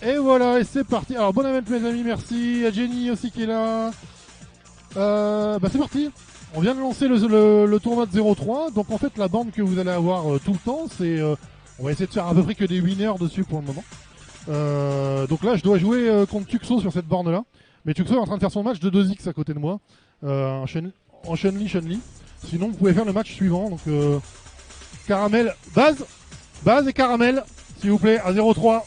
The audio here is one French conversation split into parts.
Et voilà, et c'est parti. Alors, bon event, mes amis, merci. Il y a Jenny aussi qui est là. Bah, c'est parti. On vient de lancer le tournoi de 0-3. Donc, en fait, la bande que vous allez avoir tout le temps, c'est. On va essayer de faire à peu près que des winners dessus pour le moment. Donc là, je dois jouer contre Tuxo sur cette borne-là. Mais Tuxo est en train de faire son match de 2x à côté de moi. En Chun-Li. Sinon, vous pouvez faire le match suivant. Donc, Caramel, base et Caramel, s'il vous plaît, à 0-3.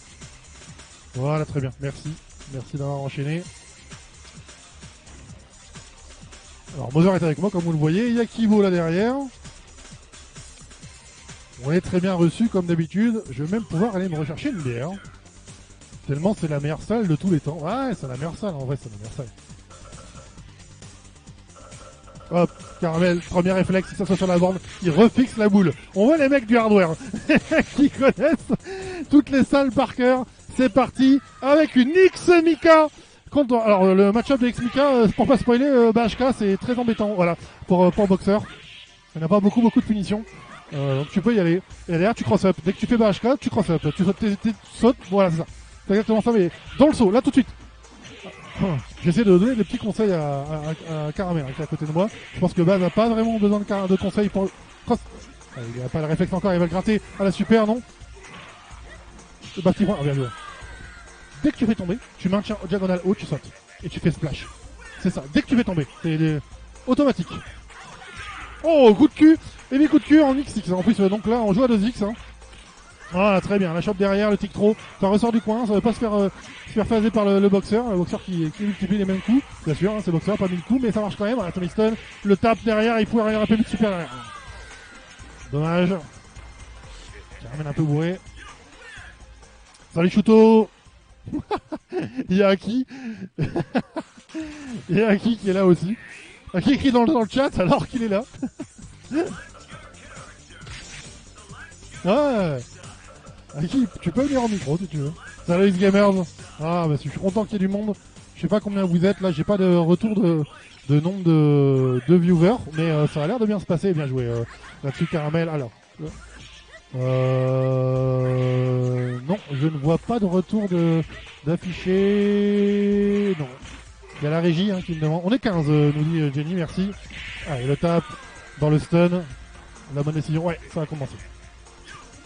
Voilà, très bien, merci. Merci d'avoir enchaîné. Alors, Mother est avec moi, comme vous le voyez. Il y a Kibo là derrière. On est très bien reçu, comme d'habitude. Je vais même pouvoir aller me rechercher une bière. Tellement c'est la meilleure salle de tous les temps. Ouais, c'est la meilleure salle, en vrai, c'est la meilleure salle. Hop, Caramel, premier réflexe, il s'assoit sur la borne, il refixe la boule. On voit les mecs du hardware qui connaissent toutes les salles par cœur. C'est parti avec une X Mika. Alors le match-up de X Mika, pour pas spoiler, BHK c'est très embêtant. Voilà, pour boxeur. Il n'y a pas beaucoup de punitions. Donc tu peux y aller. Et derrière tu cross up. Dès que tu fais BHK, tu cross up. Tu sautes, voilà c'est ça. C'est exactement ça, mais dans le saut, là tout de suite. J'essaie de donner des petits conseils à Caramel qui est à côté de moi. Je pense que Baz n'a pas vraiment besoin de conseils pour cross. Il n'a pas le réflexe encore, il va le gratter. Ah la super, non. Baz qui prend. Ah, bien joué. Dès que tu fais tomber, tu maintiens au diagonal haut, tu sautes. Et tu fais splash. C'est ça, dès que tu fais tomber. C'est automatique. Oh, coup de cul. Et des coups de cul en XX. En plus, donc là, on joue à 2X. Hein. Ah, très bien. La chope derrière, le tic trop. Ça ressort du coin. Ça ne va pas se faire phaser par le boxeur. Le boxeur qui multiplie les mêmes coups. Bien sûr, hein, c'est le boxeur, pas 1000 coups, mais ça marche quand même. Voilà, Tommy Stone le tape derrière. Il faut arriver un peu plus de super derrière. Dommage. Qui ramène un peu bourré. Salut Chuto. Il y a Aki. Il y a Aki qui est là aussi. Aki écrit dans le chat alors qu'il est là. Ouais. Aki, tu peux venir en micro si tu veux. Salut Gamers. Ah bah je suis content qu'il y ait du monde. Je sais pas combien vous êtes là, j'ai pas de retour de nombre de viewers, mais ça a l'air de bien se passer, bien joué là-dessus Caramel. Alors, non, je ne vois pas de retour d'affiché. Non. Il y a la régie qui me demande. On est 15, nous dit Jenny, merci. Allez, le tape dans le stun. La bonne décision. Ouais, ça a commencé.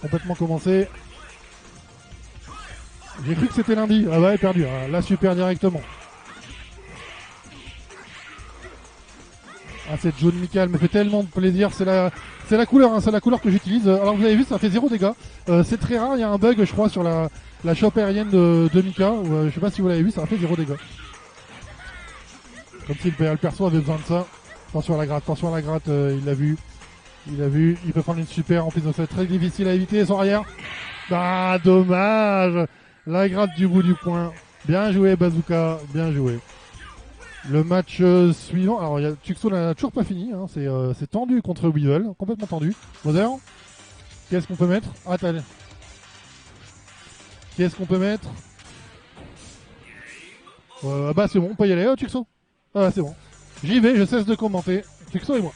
Complètement commencé. J'ai cru que c'était lundi. Ah ouais, perdu. Ah, là, super directement. Ah, cette jaune Mika, elle me fait tellement de plaisir. C'est la couleur, hein, c'est la couleur que j'utilise. Alors vous avez vu, ça fait 0 dégâts. C'est très rare. Il y a un bug, je crois, sur la chope aérienne de Mika. Je sais pas si vous l'avez vu, ça a fait 0 dégâts. Comme si le perso avait besoin de ça. Attention à la gratte, il l'a vu. Il peut prendre une super, en plus donc c'est très difficile à éviter son arrière. Ah, dommage. La gratte du bout du poing. Bien joué Bazooka, bien joué. Le match suivant, alors Tuxo n'a toujours pas fini, hein. C'est tendu contre Weevil, complètement tendu. Mother, qu'est-ce qu'on peut mettre? Ah, qu'est-ce qu'on peut mettre? Bah c'est bon, on peut y aller, Tuxo. Ah c'est bon. J'y vais, je cesse de commenter. Tuxo et moi.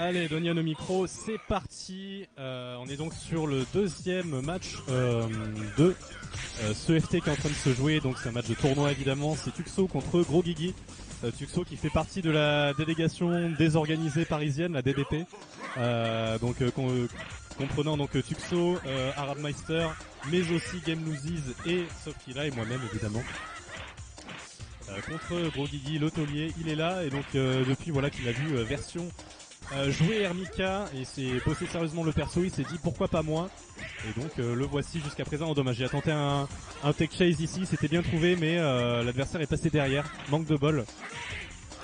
Allez, Donian au micro, c'est parti. On est donc sur le deuxième match de ce FT qui est en train de se jouer. Donc c'est un match de tournoi évidemment. C'est Tuxo contre Gros Guigui. Tuxo qui fait partie de la délégation désorganisée parisienne, la DDP. Comprenant donc Tuxo, Arabmeister, mais aussi Game Loses et Sofkila et moi-même évidemment. Contre Gros Guigui, le taulier, il est là et donc depuis voilà qu'il a vu version jouer Hermika et s'est bossé sérieusement le perso, il s'est dit pourquoi pas moi, et donc le voici jusqu'à présent en dommage. Il a tenté un tech chase ici, c'était bien trouvé mais l'adversaire est passé derrière, manque de bol.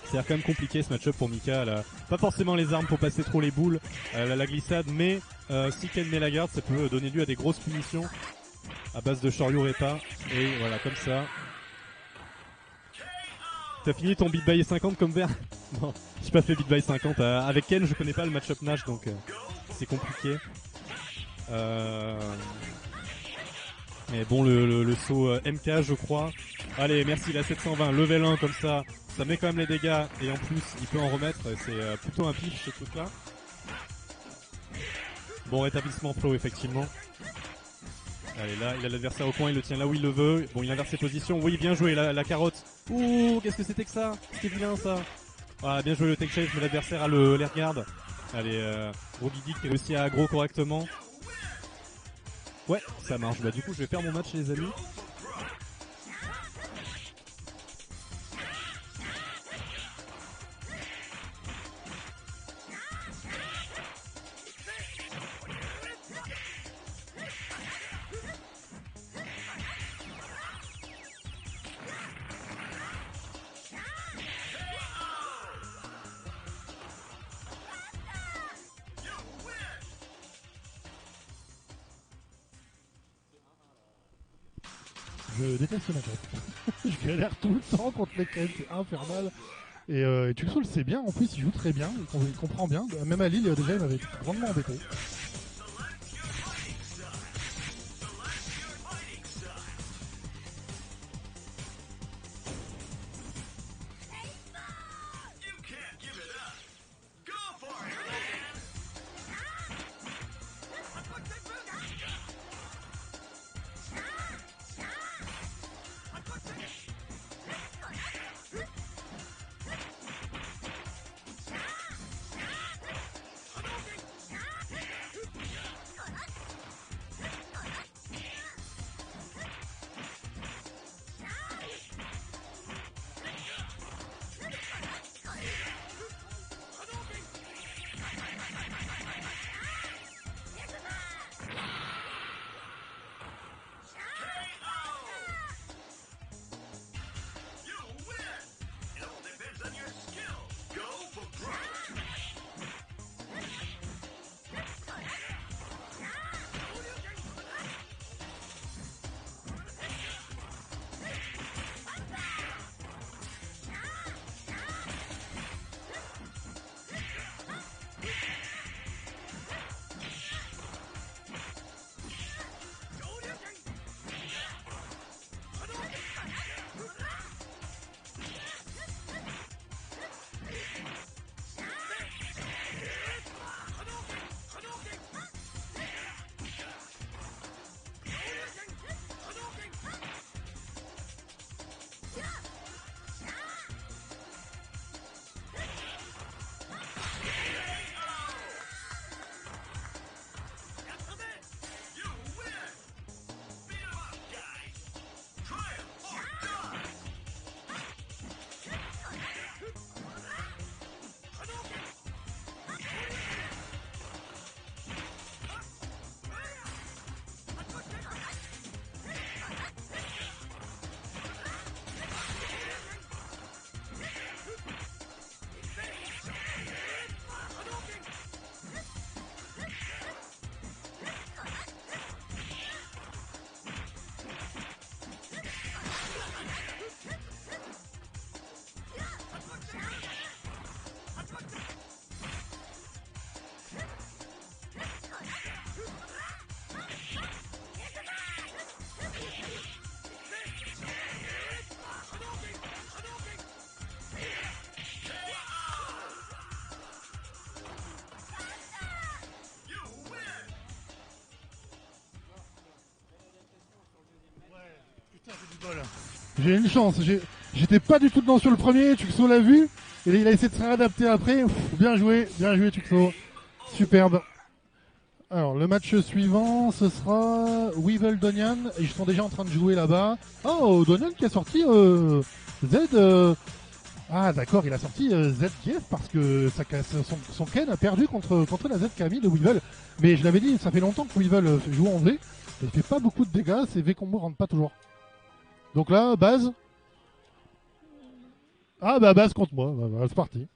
C'est quand même compliqué ce match-up pour Mika, elle a pas forcément les armes pour passer trop les boules, elle a la glissade, mais si Ken met la garde ça peut donner lieu à des grosses punitions à base de Shoryu Repa, et voilà comme ça. T'as fini ton beat by 50 comme vert? Non, j'ai pas fait beat by 50. Avec Ken, je connais pas le match-up Nash, donc c'est compliqué. Mais bon, le saut MK, je crois. Allez, merci, la 720, level 1 comme ça. Ça met quand même les dégâts, et en plus, il peut en remettre. C'est plutôt un pif, ce truc-là. Bon rétablissement flow, effectivement. Allez, là, il a l'adversaire au point, il le tient là où il le veut. Bon, il inverse ses positions. Oui, bien joué, la carotte. Ouh, qu'est-ce que c'était que ça? C'était vilain, ça. Ah, bien joué le tech chase, mais l'adversaire a les regarde. Allez, Gros Guigui qui réussit à aggro correctement. Ouais, ça marche. Bah, du coup, je vais faire mon match, les amis. Je déteste ce match-up. Je galère tout le temps contre les Ken, c'est infernal. Et Tuxo le sait bien, en plus il joue très bien, il comprend bien. Même à Lille, déjà il m'avait grandement embêté. J'ai une chance, j'étais pas du tout dedans sur le premier, Tuxo l'a vu, et il a essayé de se réadapter après. Bien joué Tuxo. Superbe. Alors le match suivant, ce sera Weevil Donian. Ils sont déjà en train de jouer là-bas. Oh, Donian qui a sorti Z. Ah d'accord, il a sorti ZKF parce que son Ken a perdu contre la Z Camille de Weevil. Mais je l'avais dit, ça fait longtemps que Weevil joue en V. Et il fait pas beaucoup de dégâts, ses V combos rentrent pas toujours. Donc là, base. Ah bah base contre moi, bah, c'est parti.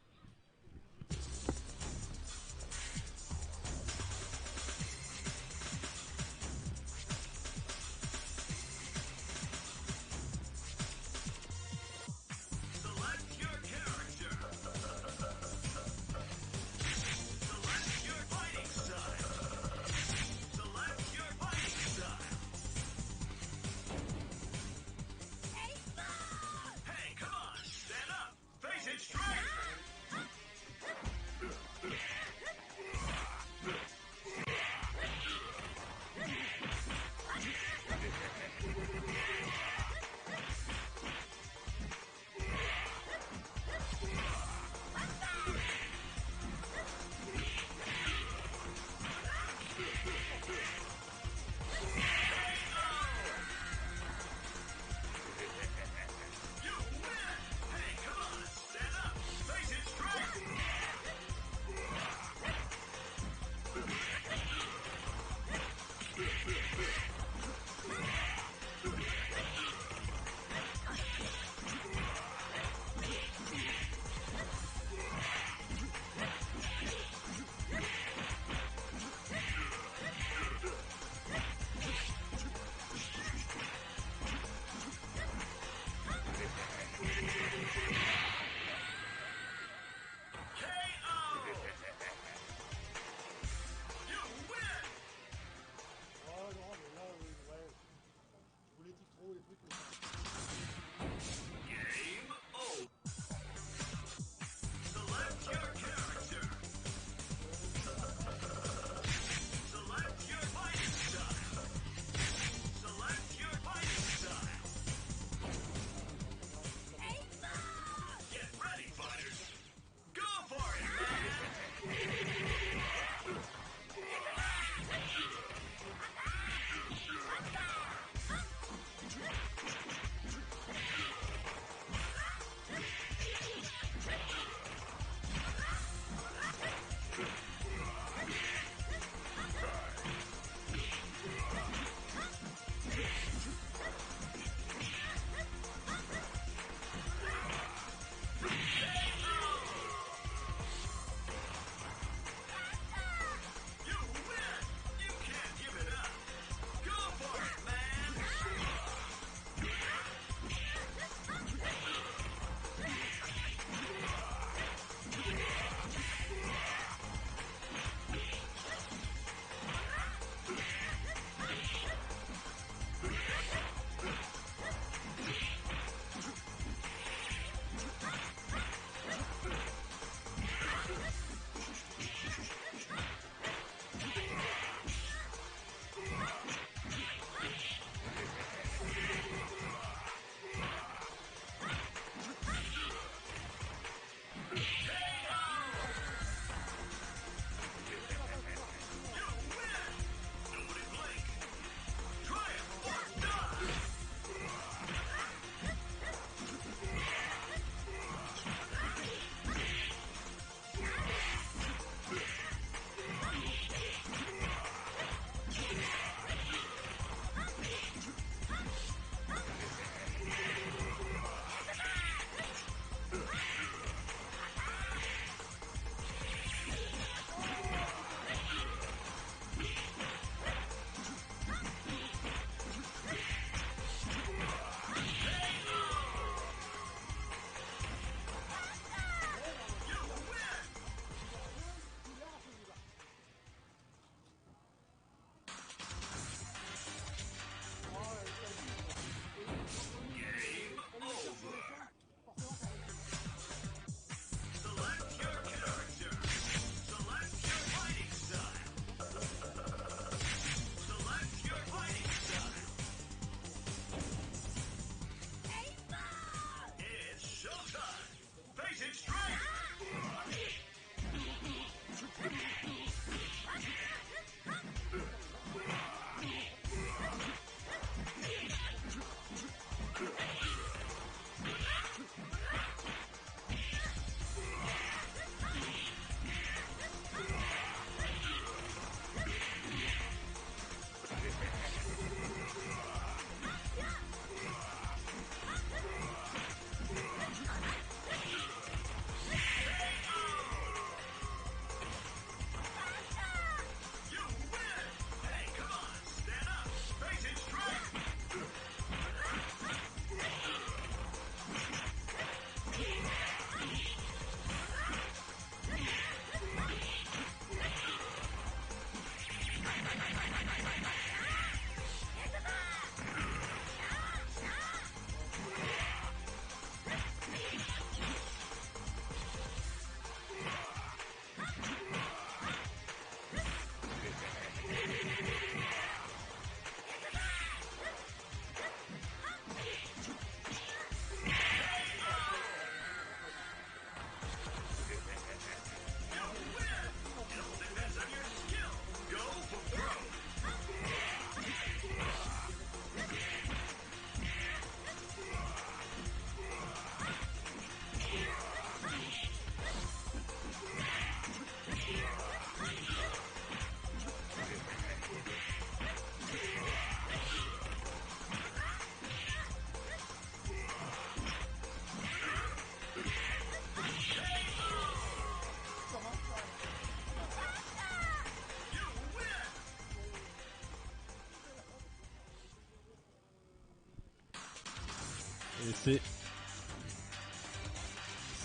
Et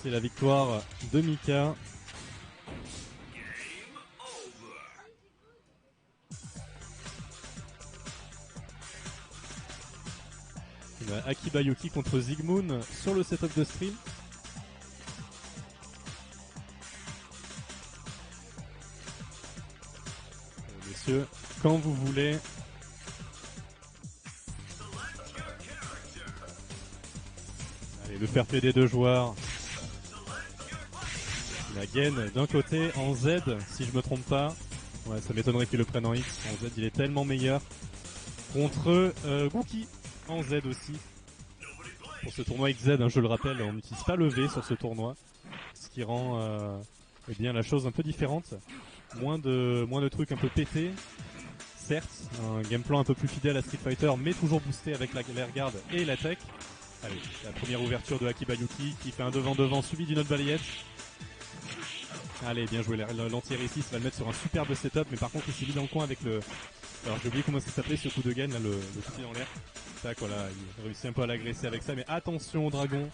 c'est la victoire de Mika. Akiba Yuki contre Zigmoon sur le setup de stream. Messieurs, quand vous voulez. Allez, le fair play des deux joueurs. La gain d'un côté en Z, si je me trompe pas. Ouais, ça m'étonnerait qu'il le prenne en X. En Z, il est tellement meilleur. Contre Gookie en Z aussi. Pour ce tournoi XZ, hein, je le rappelle, on n'utilise pas le V sur ce tournoi. Ce qui rend eh bien, la chose un peu différente. Moins de trucs un peu pétés. Certes, un gameplan un peu plus fidèle à Street Fighter, mais toujours boosté avec l'air guard et la tech. Allez, la première ouverture de Akiba Yuki qui fait un devant-devant suivi d'une autre balayette. Allez, bien joué, l'anti-air ici, ça va le mettre sur un superbe setup, mais par contre il s'est mis dans le coin avec le... Alors j'ai oublié comment ça s'appelait ce coup de gain, là, le coup de pied dans l'air. Tac, voilà, il réussit un peu à l'agresser avec ça, mais attention au dragon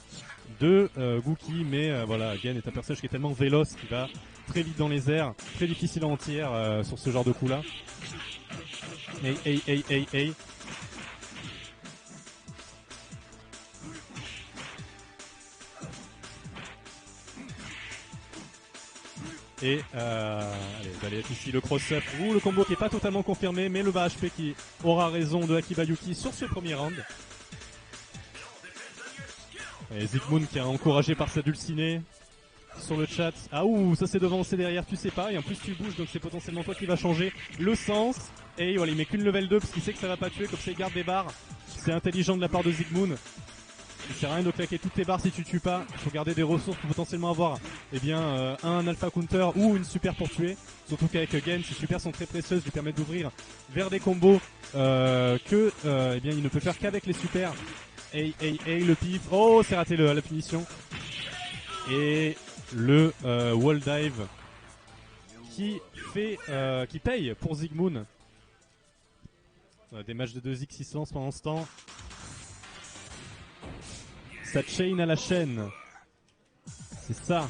de Gookie, mais voilà, Gen est un personnage qui est tellement véloce qu'il va très vite dans les airs, très difficile à anti-air sur ce genre de coup là. Hey. Et allez, balayette ici, le cross-up, ou le combo qui est pas totalement confirmé, mais le bas HP qui aura raison de Akiba Yuki sur ce premier round. Et Zigmoon qui est encouragé par sa dulcinée sur le chat. Ah ouh, ça c'est devant, c'est derrière, tu sais pas, et en plus tu bouges, donc c'est potentiellement toi qui va changer le sens. Et voilà, il met qu'une level 2 parce qu'il sait que ça va pas tuer, comme ça il garde des barres. C'est intelligent de la part de Zigmoon. Il sert à rien de claquer toutes tes barres si tu tues pas. Il faut garder des ressources pour potentiellement avoir un alpha counter ou une super pour tuer. Surtout qu'avec Gen, ces super sont très précieuses, lui permettent d'ouvrir vers des combos il ne peut faire qu'avec les super. Le pif. Oh, c'est raté la punition. Et le wall dive qui paye pour Zigmoon. Des matchs de 2x qui se lancent pendant ce temps. Ça chain à la chaîne. C'est ça.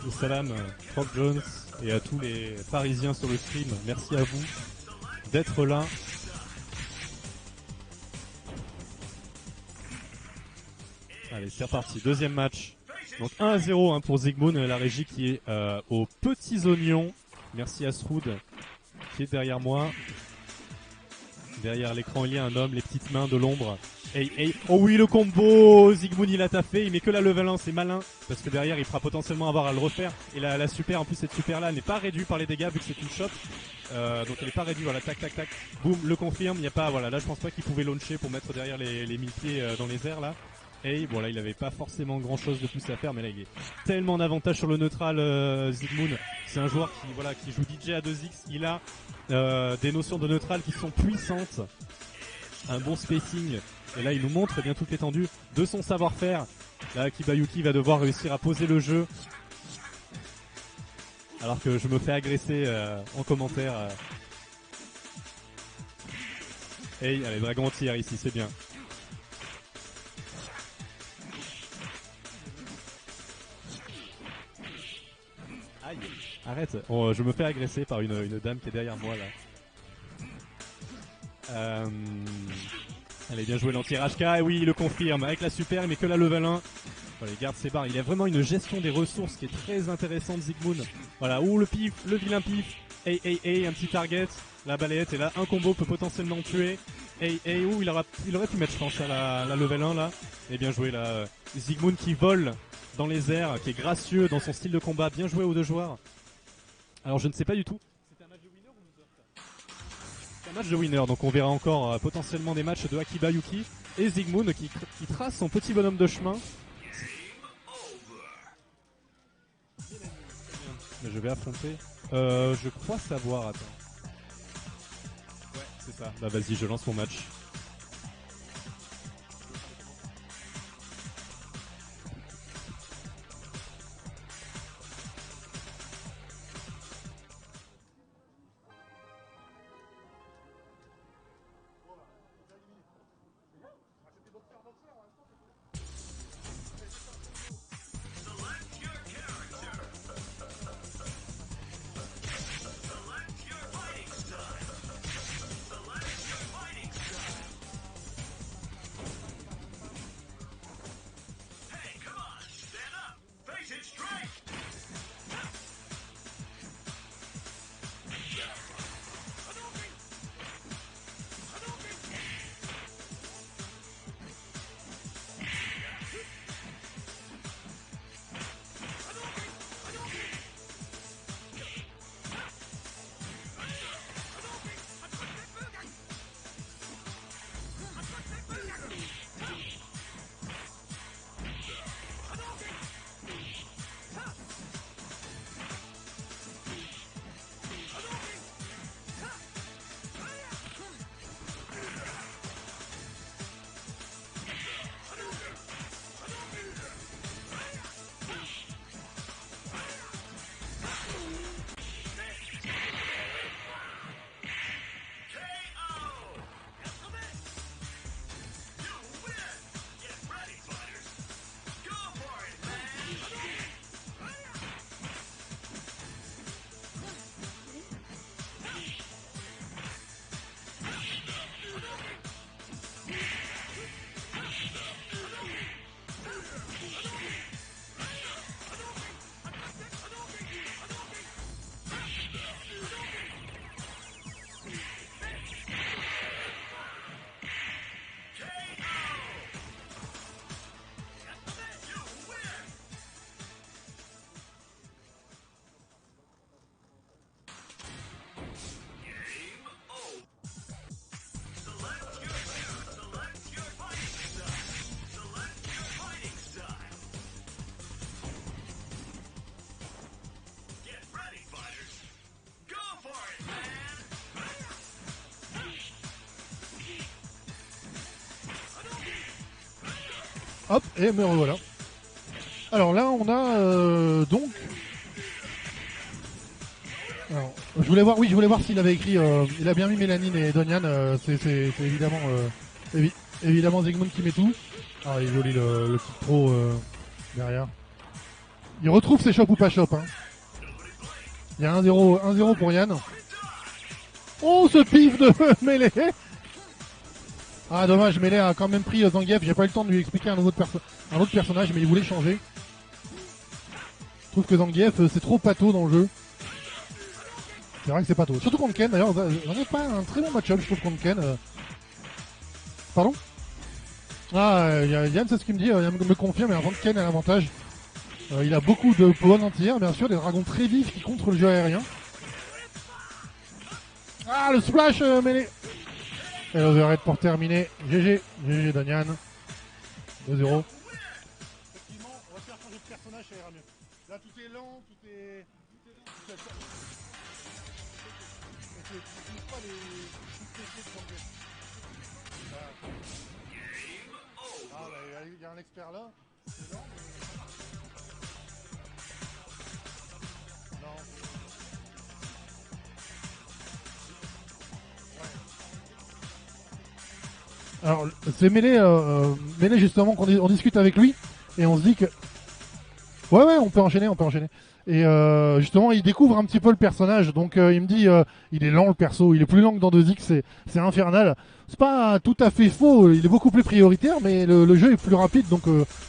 Le salam, Frank Jones et à tous les Parisiens sur le stream. Merci à vous d'être là. Allez, c'est reparti. Deuxième match. Donc 1-0 pour Zigmoon, la régie qui est aux petits oignons. Merci à Sroud qui est derrière moi. Derrière l'écran, il y a un homme, les petites mains de l'ombre. Oh oui, le combo Zigmoon il a taffé, il met que la level 1, c'est malin. Parce que derrière, il fera potentiellement avoir à le refaire. Et la super, en plus cette super là n'est pas réduite par les dégâts vu que c'est une shot. Donc elle est pas réduite, voilà, tac. Boum, le confirme, il n'y a pas, voilà, là je pense pas qu'il pouvait launcher pour mettre derrière les 1000 pieds dans les airs là. Et bon là il avait pas forcément grand chose de plus à faire, mais là il est tellement en avantage sur le neutral Zigmoon. C'est un joueur qui joue DJ à 2x, il a des notions de neutral qui sont puissantes, un bon spacing, et là il nous montre bien toute l'étendue de son savoir-faire. Là Akiba Yuki va devoir réussir à poser le jeu, alors que je me fais agresser en commentaire. Allez, dragon tir ici, c'est bien. Aïe, arrête, je me fais agresser par une dame qui est derrière moi là. Allez, bien joué l'anti-RHK, et oui il le confirme, avec la super il met que la level 1. Voilà, il garde ses barres, il a vraiment une gestion des ressources qui est très intéressante Zigmoon. Voilà, le pif, le vilain pif, un petit target, la balayette, et là un combo peut potentiellement tuer. Il aurait pu mettre je pense à la level 1 là. Et bien joué là, Zigmoon qui vole dans les airs, qui est gracieux dans son style de combat, bien joué aux deux joueurs. Alors je ne sais pas du tout. C'était un match de winner ou loser ça ? C'est un match de winner, donc on verra encore potentiellement des matchs de Akiba Yuki et Zigmoon qui trace son petit bonhomme de chemin. Mais je vais affronter. Je crois savoir, attends. Ouais, c'est ça. Bah vas-y, je lance mon match. Hop, et me revoilà. Alors là, on a donc... Alors, je voulais voir s'il avait écrit... il a bien mis Mélanine et Donian. C'est évidemment... évidemment Zygmunt qui met tout. Ah, il est joli le petit pro derrière. Il retrouve ses shop ou pas shop. Hein. Il y a 1-0 pour Yann. Oh, ce pif de Melee. Ah, dommage, Melee a quand même pris Zangief. J'ai pas eu le temps de lui expliquer un autre personnage, mais il voulait changer. Je trouve que Zangief, c'est trop pato dans le jeu. C'est vrai que c'est pato. Surtout contre Ken, d'ailleurs, Zangief pas un très bon match-up, je trouve, contre Ken. Pardon? Ah, Yann, c'est ce qu'il me dit. Yann me confirme, mais avant Ken a l'avantage. Il a beaucoup de bonnes anti-air, bien sûr, des dragons très vifs qui contrent le jeu aérien. Ah, le splash, Melee. Et l'overhead pour terminer. GG Danian. 2-0. Effectivement, on va faire changer de personnage, ça ira mieux. Là, tout est lent, tout est... pas les... Ah, il y a un expert là. C'est lent, mais... Non. Alors, c'est Melee justement qu'on discute avec lui et on se dit que ouais, on peut enchaîner. Et justement, il découvre un petit peu le personnage, donc il me dit il est lent le perso, il est plus lent que dans 2X, c'est infernal. C'est pas tout à fait faux, il est beaucoup plus prioritaire, mais le jeu est plus rapide, donc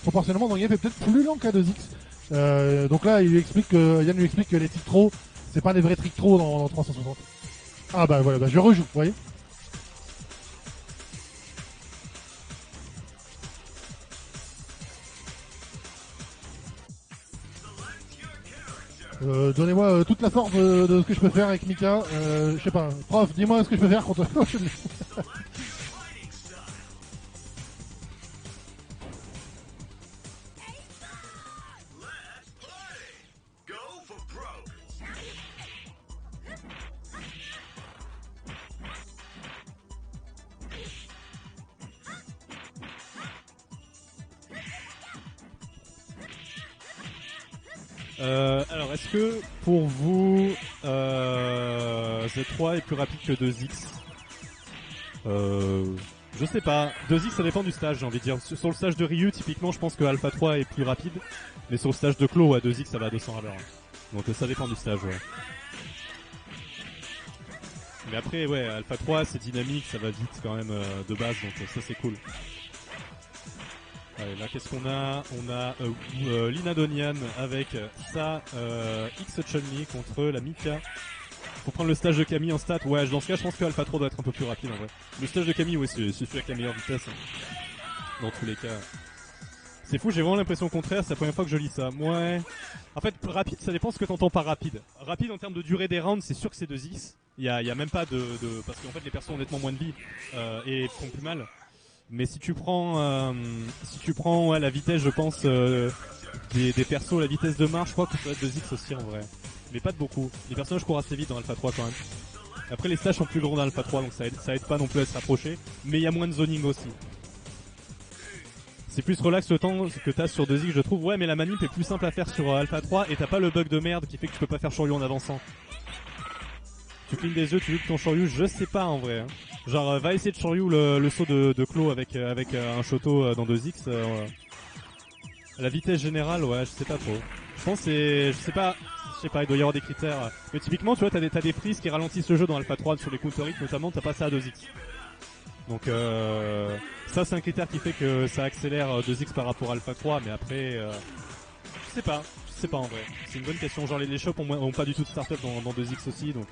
proportionnellement Zangief est peut-être plus lent qu'à 2X. Donc là, Yann lui explique que les tics trop, c'est pas des vrais tricks trop dans 360. Ah bah voilà, je rejoue, vous voyez. Donnez-moi toute la force de ce que je peux faire avec Mika. Je sais pas, prof, dis-moi ce que je peux faire contre... Alors, est-ce que pour vous, Z3 est plus rapide que 2X? Je sais pas. 2X, ça dépend du stage, j'ai envie de dire. Sur le stage de Ryu, typiquement, je pense que Alpha 3 est plus rapide. Mais sur le stage de Claw, 2X, ça va à 200 à l'heure. Donc ça dépend du stage, ouais. Mais après, ouais, Alpha 3, c'est dynamique, ça va vite quand même de base, donc ça c'est cool. Allez, là qu'est-ce qu'on a? On a Lina Donian avec sa X Chun-Li contre la Mika. Faut prendre le stage de Camille en stat. Ouais, dans ce cas, je pense que Alpha 3 doit être un peu plus rapide en vrai. Le stage de Camille, ouais, c'est celui avec la meilleure vitesse. Hein. Dans tous les cas. C'est fou, j'ai vraiment l'impression contraire, c'est la première fois que je lis ça. Ouais. En fait, rapide, ça dépend ce que t'entends par rapide. Rapide en termes de durée des rounds, c'est sûr que c'est 2X. Il y a même pas de... Parce qu'en fait, les persos ont nettement moins de vie et font plus mal. Mais si tu prends ouais, la vitesse, je pense, des persos, la vitesse de marche, je crois que ça doit être 2X aussi en vrai. Mais pas de beaucoup. Les personnages courent assez vite dans Alpha 3 quand même. Après les stages sont plus grands dans Alpha 3, donc ça aide pas non plus à se rapprocher. Mais il y a moins de zoning aussi. C'est plus relax le temps que t'as sur 2X, je trouve. Ouais, mais la manip est plus simple à faire sur Alpha 3 et t'as pas le bug de merde qui fait que tu peux pas faire Shoryu en avançant. Tu clignes des yeux, tu loupes ton Shoryu, je sais pas en vrai. Hein. Genre, va essayer de Shoryu le saut de Claw avec un Shoto dans 2X. La vitesse générale, ouais, je sais pas trop. Je pense je sais pas, il doit y avoir des critères. Mais typiquement, tu vois, t'as des frises qui ralentissent le jeu dans Alpha 3 sur les counter hits notamment, t'as pas ça à 2X. Donc ça c'est un critère qui fait que ça accélère 2X par rapport à Alpha 3, mais après, je sais pas en vrai. C'est une bonne question. Genre les shops ont pas du tout de start-up dans 2X aussi, donc.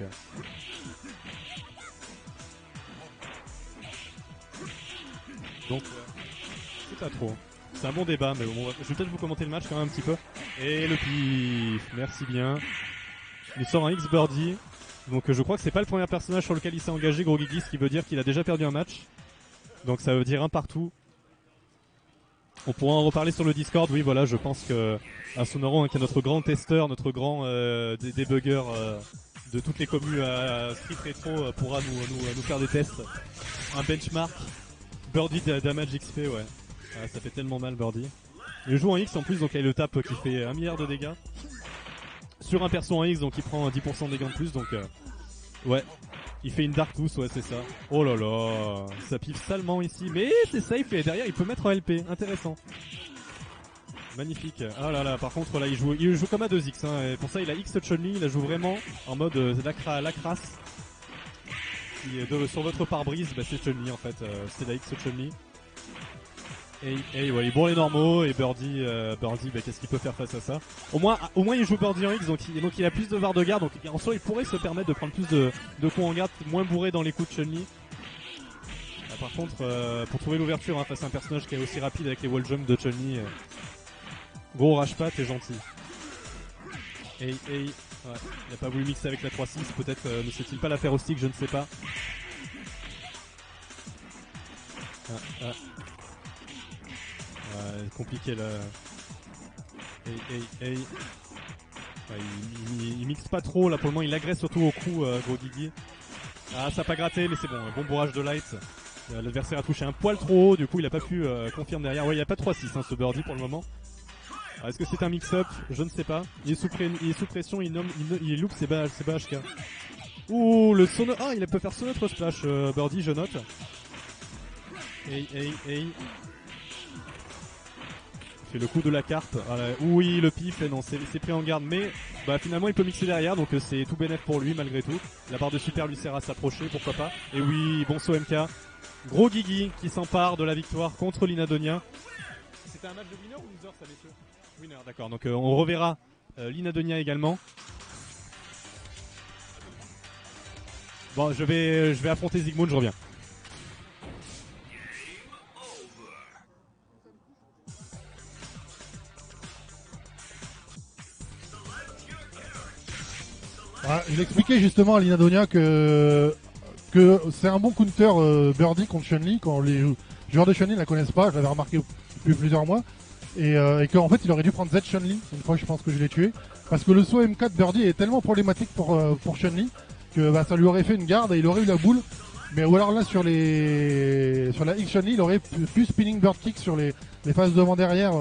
Donc, c'est pas trop. C'est un bon débat, mais bon, je vais peut-être vous commenter le match quand même un petit peu. Et le pif, merci bien. Il sort un X-Birdie. Donc je crois que c'est pas le premier personnage sur lequel il s'est engagé, Gros Guigui, ce qui veut dire qu'il a déjà perdu un match. Donc ça veut dire un partout. On pourra en reparler sur le Discord, oui voilà, je pense que Asunaro, hein, qui est notre grand testeur, notre grand débugger de toutes les communes à Street Retro, pourra nous faire des tests. Un benchmark, Birdie damage XP, ouais. Ah, ça fait tellement mal Birdie. Il joue en X en plus, donc il le tape qui fait 1 milliard de dégâts. Sur un perso en X, donc il prend 10% de dégâts en plus, donc ouais. Il fait une Dark Tooth, ouais c'est ça. Oh là là, ça piffe salement ici, mais c'est safe et derrière il peut mettre en LP, intéressant. Magnifique. Ah là là, par contre là il joue comme à 2X, hein, et pour ça il a X Chun-Li, il la joue vraiment en mode la crasse. Sur votre pare-brise, bah, c'est Chun-Li en fait, c'est la X Chun-Li. Et ouais, il est bon les normaux et Birdie, bah, qu'est-ce qu'il peut faire face à ça? Au moins il joue Birdie en X, donc il a plus de var de garde, donc en soi il pourrait se permettre de prendre plus de coups en garde, moins bourré dans les coups de Chun-Li. Par contre, pour trouver l'ouverture hein, face à un personnage qui est aussi rapide avec les wall jumps de Chun-Li, gros rage-pas, t'es gentil. Ouais, il a pas voulu mixer avec la 3-6, peut-être ne sait-il pas la faire au stick, je ne sais pas. Compliqué là. Ouais, il mixe pas trop là pour le moment, il agresse surtout au coup gros Guigui. Ah ça a pas gratté mais c'est bon, un bon bourrage de light. L'adversaire a touché un poil trop haut, du coup il a pas pu confirmer derrière. Ouais il y a pas de 3-6 hein, ce birdie pour le moment. Alors, est-ce que c'est un mix-up? Je ne sais pas. Il est sous pression, il loupe ses BHK. Ouh le sono. Ah il peut faire son autre splash birdie je note. Fait le coup de la carpe. Oui, le pif, non, c'est pris en garde, mais bah finalement il peut mixer derrière, donc c'est tout bénéf pour lui malgré tout. La barre de super lui sert à s'approcher, pourquoi pas. Et oui, bon saut MK. Gros Guigui qui s'empare de la victoire contre l'Inadonia. C'était un match de winner ou loser ça messieurs? Winner, d'accord. Donc on reverra l'Inadonia également. Bon, je vais affronter Zygmunt, je reviens. Ah, je l'expliquais justement à l'Inadonia que c'est un bon counter Birdie contre Chun-Li quand les joueurs de Chun-Li ne la connaissent pas, je l'avais remarqué depuis plusieurs mois, et qu'en fait il aurait dû prendre Z Chun-Li, une fois je pense que je l'ai tué, parce que le saut M4 Birdie est tellement problématique pour Chun-Li que bah, ça lui aurait fait une garde et il aurait eu la boule, mais ou alors là sur la X Chun-Li il aurait pu spinning bird kick sur les phases devant derrière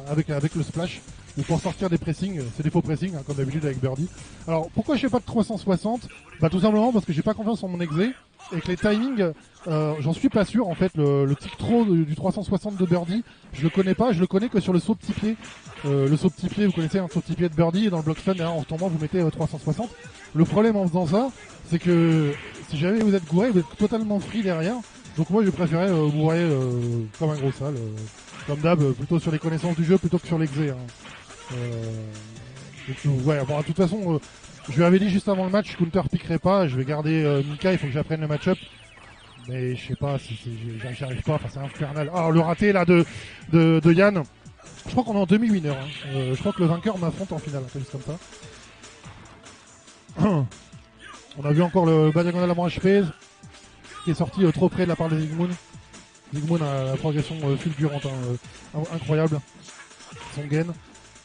avec le splash. Ou pour sortir des pressings, c'est des faux pressings hein, comme d'habitude avec Birdie. Alors pourquoi je fais pas de 360? Bah tout simplement parce que j'ai pas confiance en mon exé et que les timings, j'en suis pas sûr en fait. Le tic throw du 360 de Birdie, je le connais pas, je le connais que sur le saut petit pied. Le saut petit pied, vous connaissez un saut petit pied de Birdie et dans le block stun en retombant vous mettez 360. Le problème en faisant ça, c'est que si jamais vous êtes gouré, vous êtes totalement free derrière. Donc moi je préférais bourrer comme un gros sale, comme d'hab, plutôt sur les connaissances du jeu plutôt que sur l'exé. Hein. Ouais, bon, de toute façon, je lui avais dit juste avant le match, je counter piquerai pas, je vais garder Mika, il faut que j'apprenne le match-up. Mais je sais pas, j'arrive pas, enfin c'est infernal. Ah, le raté là de Yann. Je crois qu'on est en demi-winner. Hein. Je crois que le vainqueur m'affronte en finale, quelque chose comme ça. On a vu encore le bas diagonal à mon HP qui est sorti trop près de la part de Zygmunt. Zygmunt a la progression fulgurante, hein, incroyable. Son gain.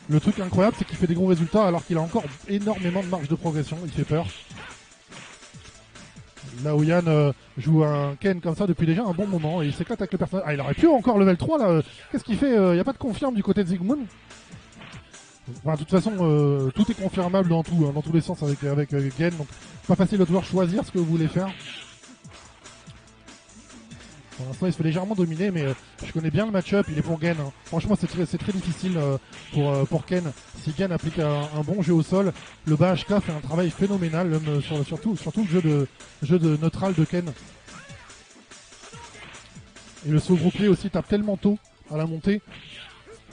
Le truc incroyable, c'est qu'il fait des gros résultats alors qu'il a encore énormément de marge de progression. Il fait peur. Là où Yann joue un Ken comme ça depuis déjà un bon moment et il s'éclate avec le personnage. Ah, il aurait pu encore level 3 là. Qu'est-ce qu'il fait? Il n'y a pas de confirme du côté de Zygmunt. Enfin, de toute façon, tout est confirmable dans tout, hein, dans tous les sens avec Gen. Donc, c'est pas facile de devoir choisir ce que vous voulez faire. Pour l'instant, il se fait légèrement dominer, mais je connais bien le match-up. Il est pour Gen. Hein. Franchement, c'est très difficile pour Ken. Si Gen applique un bon jeu au sol, le bas HK fait un travail phénoménal, même, surtout le jeu de neutral de Ken. Et le saut groupé aussi tape tellement tôt à la montée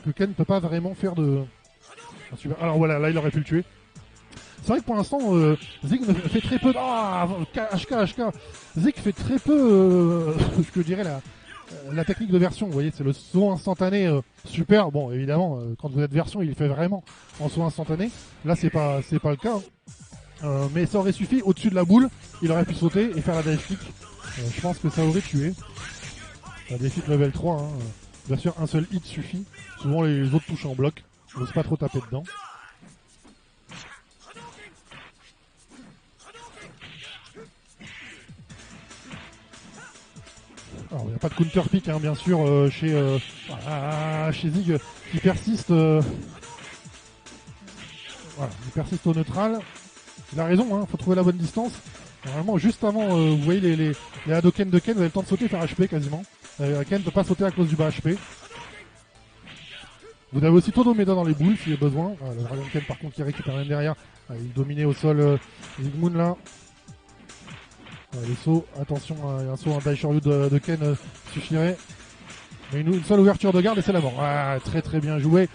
que Ken ne peut pas vraiment faire de. Alors voilà, là il aurait pu le tuer. C'est vrai que pour l'instant, Zig fait très peu. Ah, HK. Zig fait très peu, ce que je dirais la technique de version. Vous voyez, c'est le saut instantané super. Bon, évidemment, quand vous êtes version, il le fait vraiment en saut instantané. Là, c'est pas le cas. Mais ça aurait suffi au-dessus de la boule. Il aurait pu sauter et faire la dive kick. Je pense que ça aurait tué. La dive kick level 3. Hein. Bien sûr, un seul hit suffit. Souvent, les autres touchent en bloc. On n'ose pas trop taper dedans. Alors Alors, il n'y a pas de counter pick, hein, bien sûr, chez Zig, qui persiste. Voilà, il persiste au neutral. Il a raison, hein, faut trouver la bonne distance. Normalement, juste avant, vous voyez les Hadoken de Ken, vous avez le temps de sauter et faire HP quasiment. Ken ne peut pas sauter à cause du bas HP. Vous avez aussi Todo Meda dans les boules s'il y a besoin. Le Dragon Ken par contre qui récupère même derrière. Il dominait au sol Zigmoon là. Les sauts, attention, il y a un saut, un Daishoryu de Ken suffirait. Mais une seule ouverture de garde et c'est la mort. Très très bien joué.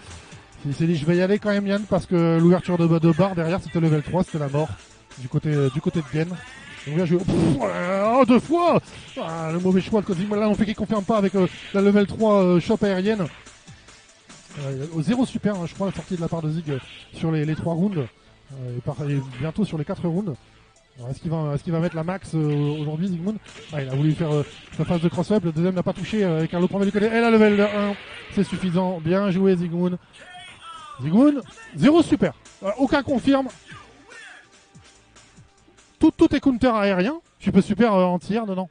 Il s'est dit je vais y aller quand même Yann parce que l'ouverture de barre derrière c'était level 3, c'était la mort du côté de Gen. Donc bien joué. Deux fois le mauvais choix de Cosimo. Là on fait qu'il confirme pas avec la level 3 shop aérienne. Au 0 super, hein, je crois, la sortie de la part de Zig sur les 3 rounds. Et bientôt sur les 4 rounds. Alors, est-ce qu'il va mettre la max aujourd'hui, Zigmoon? Il a voulu faire sa phase de cross-up. Le deuxième n'a pas touché avec un lot premier du côté. Et la level 1, c'est suffisant. Bien joué, Zigmoon. Zigmoon, 0 super. Aucun confirme. Tout est counter aérien. Tu peux super en tir, non.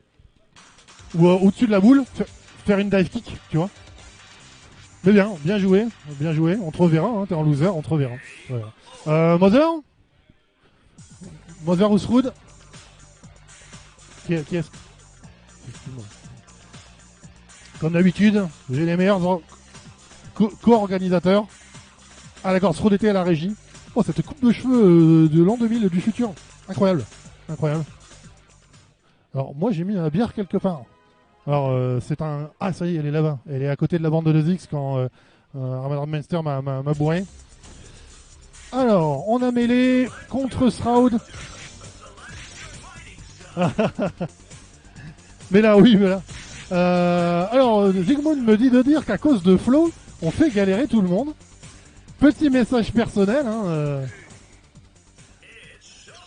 Ou au-dessus de la boule, faire une dive kick, tu vois. Mais bien joué. On te reverra, hein, t'es en loser, on te reverra. Voilà. Mother ou Sroud? Qui est-ce? Comme d'habitude, j'ai les meilleurs co-organisateurs. Ah d'accord, Sroud était à la régie. Oh, cette coupe de cheveux de l'an 2000 du futur. Incroyable. Alors moi j'ai mis la bière quelque part. Alors c'est un... Ah ça y est, elle est là-bas. Elle est à côté de la bande de 2X quand Ramadan Mainster m'a bourré. Alors, on a mêlé contre Shroud. mais là. Alors, Zigmoon me dit de dire qu'à cause de Flo, on fait galérer tout le monde. Petit message personnel.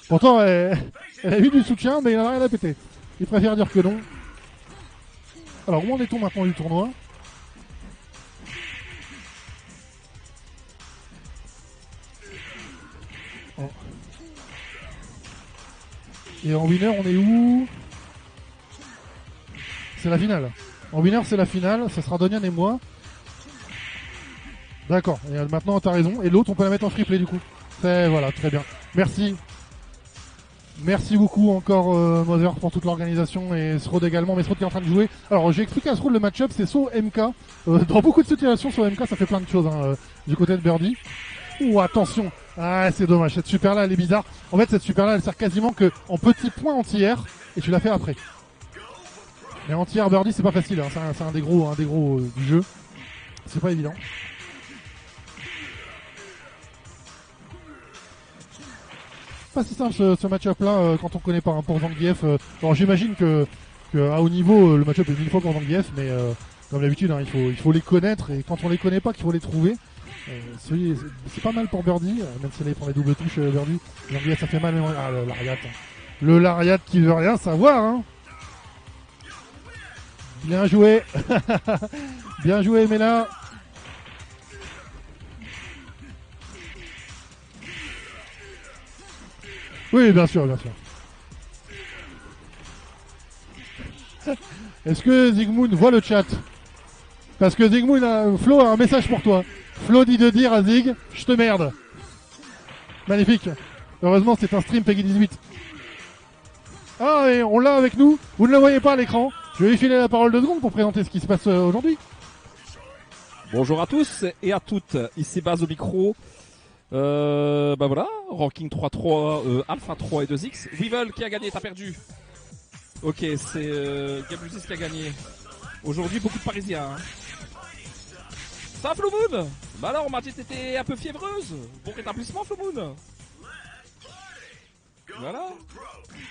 Pourtant, elle a eu du soutien, mais il en a rien à péter. Il préfère dire que non. Alors, où en est-on maintenant du tournoi? Et en winner, on est où? C'est la finale. En winner, c'est la finale. Ça sera Donian et moi. D'accord. Et maintenant, t'as raison. Et l'autre, on peut la mettre en free play du coup. Voilà, très bien. Merci. Merci beaucoup encore Mother pour toute l'organisation et Srod également. Mais Srod qui est en train de jouer. Alors, j'ai expliqué à Srod le match-up. C'est So MK. Dans beaucoup de situations, So MK, ça fait plein de choses du côté de Birdie. Ouh, attention. C'est dommage. Cette super là, elle est bizarre. En fait, cette super là, elle sert quasiment que en petits points anti-air et tu la fais après. Mais anti-air Birdie, c'est pas facile. C'est un des gros du jeu. C'est pas évident. Pas si simple ce match-up là quand on connaît pas pour Zangief. Alors j'imagine que à haut niveau le match-up est 1000 fois pour Zangief, mais comme d'habitude il faut les connaître et quand on les connaît pas qu'il faut les trouver. C'est pas mal pour Birdie, même si elle prend les doubles touches Birdie. Zangief ça fait mal, mais le lariat. Le lariat qui veut rien savoir. Bien joué. Bien joué Mela. Oui, bien sûr. Est-ce que Zigmoon voit le chat? Parce que Zigmoon Flo a un message pour toi. Flo dit de dire à Zig, je te merde. Magnifique. Heureusement, c'est un stream Peggy 18. Et on l'a avec nous. Vous ne le voyez pas à l'écran. Je vais lui filer la parole 2 secondes pour présenter ce qui se passe aujourd'hui. Bonjour à tous et à toutes. Ici Baz au micro. Voilà, ranking 3-3, Alpha 3 et 2X. Weevil qui a gagné, t'as perdu. Ok, c'est Gabusis qui a gagné. Aujourd'hui, beaucoup de Parisiens. Ça, Flomoon? Bah alors, ma petite était un peu fiévreuse. Bon rétablissement, Flomoon. Voilà.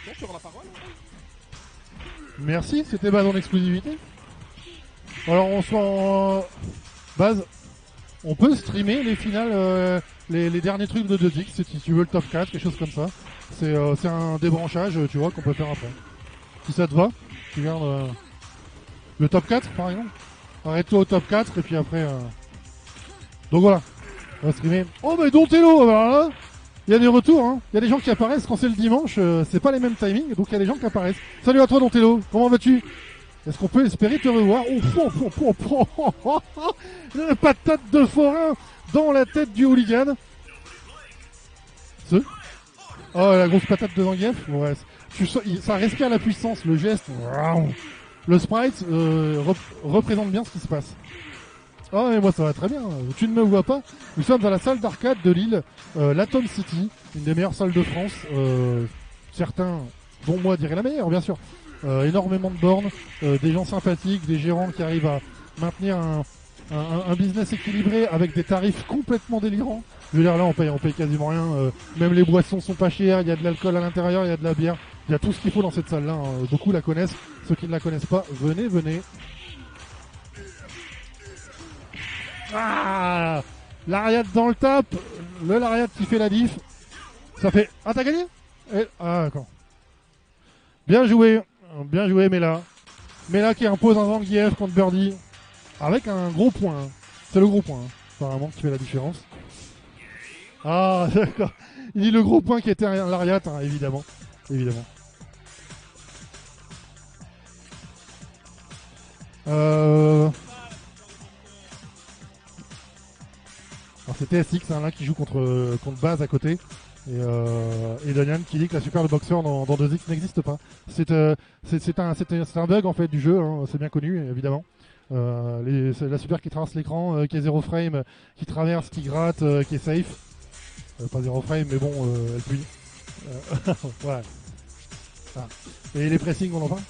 Tiens, je te rends la parole. Merci, c'était Baz en exclusivité. Alors, on se en Baz. On peut streamer les finales, les derniers trucs de 2X, si tu veux le top 4, quelque chose comme ça. C'est un débranchage, tu vois, qu'on peut faire après. Si ça te va, tu regardes le top 4 par exemple. Arrête-toi au top 4 et puis après... Donc voilà, on va streamer. Oh mais Dontello, voilà. Il y a des retours, il y a des gens qui apparaissent quand c'est le dimanche, c'est pas les mêmes timings, donc il y a des gens qui apparaissent. Salut à toi Dontello, comment vas-tu? Est-ce qu'on peut espérer te revoir? La patate de forain dans la tête du hooligan. Oh, la grosse patate de Zangief. Ouais, ça respire la puissance, le geste. Le sprite représente bien ce qui se passe. Oh, mais moi ça va très bien. Tu ne me vois pas. Nous sommes à la salle d'arcade de Lille, l'Atom City, une des meilleures salles de France. Certains, dont moi, diraient la meilleure, bien sûr. Énormément de bornes, des gens sympathiques, des gérants qui arrivent à maintenir un business équilibré avec des tarifs complètement délirants. Je veux dire, là on paye quasiment rien. Même les boissons sont pas chères, il y a de l'alcool à l'intérieur, il y a de la bière, il y a tout ce qu'il faut dans cette salle-là. Beaucoup la connaissent, ceux qui ne la connaissent pas, venez. Ah, Lariat dans le tap, le Lariat qui fait la diff. Ça fait... Ah, t'as gagné? Ah, d'accord. Bien joué Mela. Mela qui impose un Zangief contre Birdie avec un gros point. C'est le gros point, apparemment, qui fait la différence. Ah, d'accord. Il dit le gros point qui était un Lariat, évidemment. Alors c'est TSX là qui joue contre Baz à côté et Daniel qui dit que la super de boxeur dans 2X n'existe pas. C'est un bug en fait du jeu, c'est bien connu évidemment. La super qui traverse l'écran, qui est 0 frame, qui traverse, qui gratte, qui est safe. Pas 0 frame mais bon elle puit. Voilà. Ah. Et les pressings on en parle.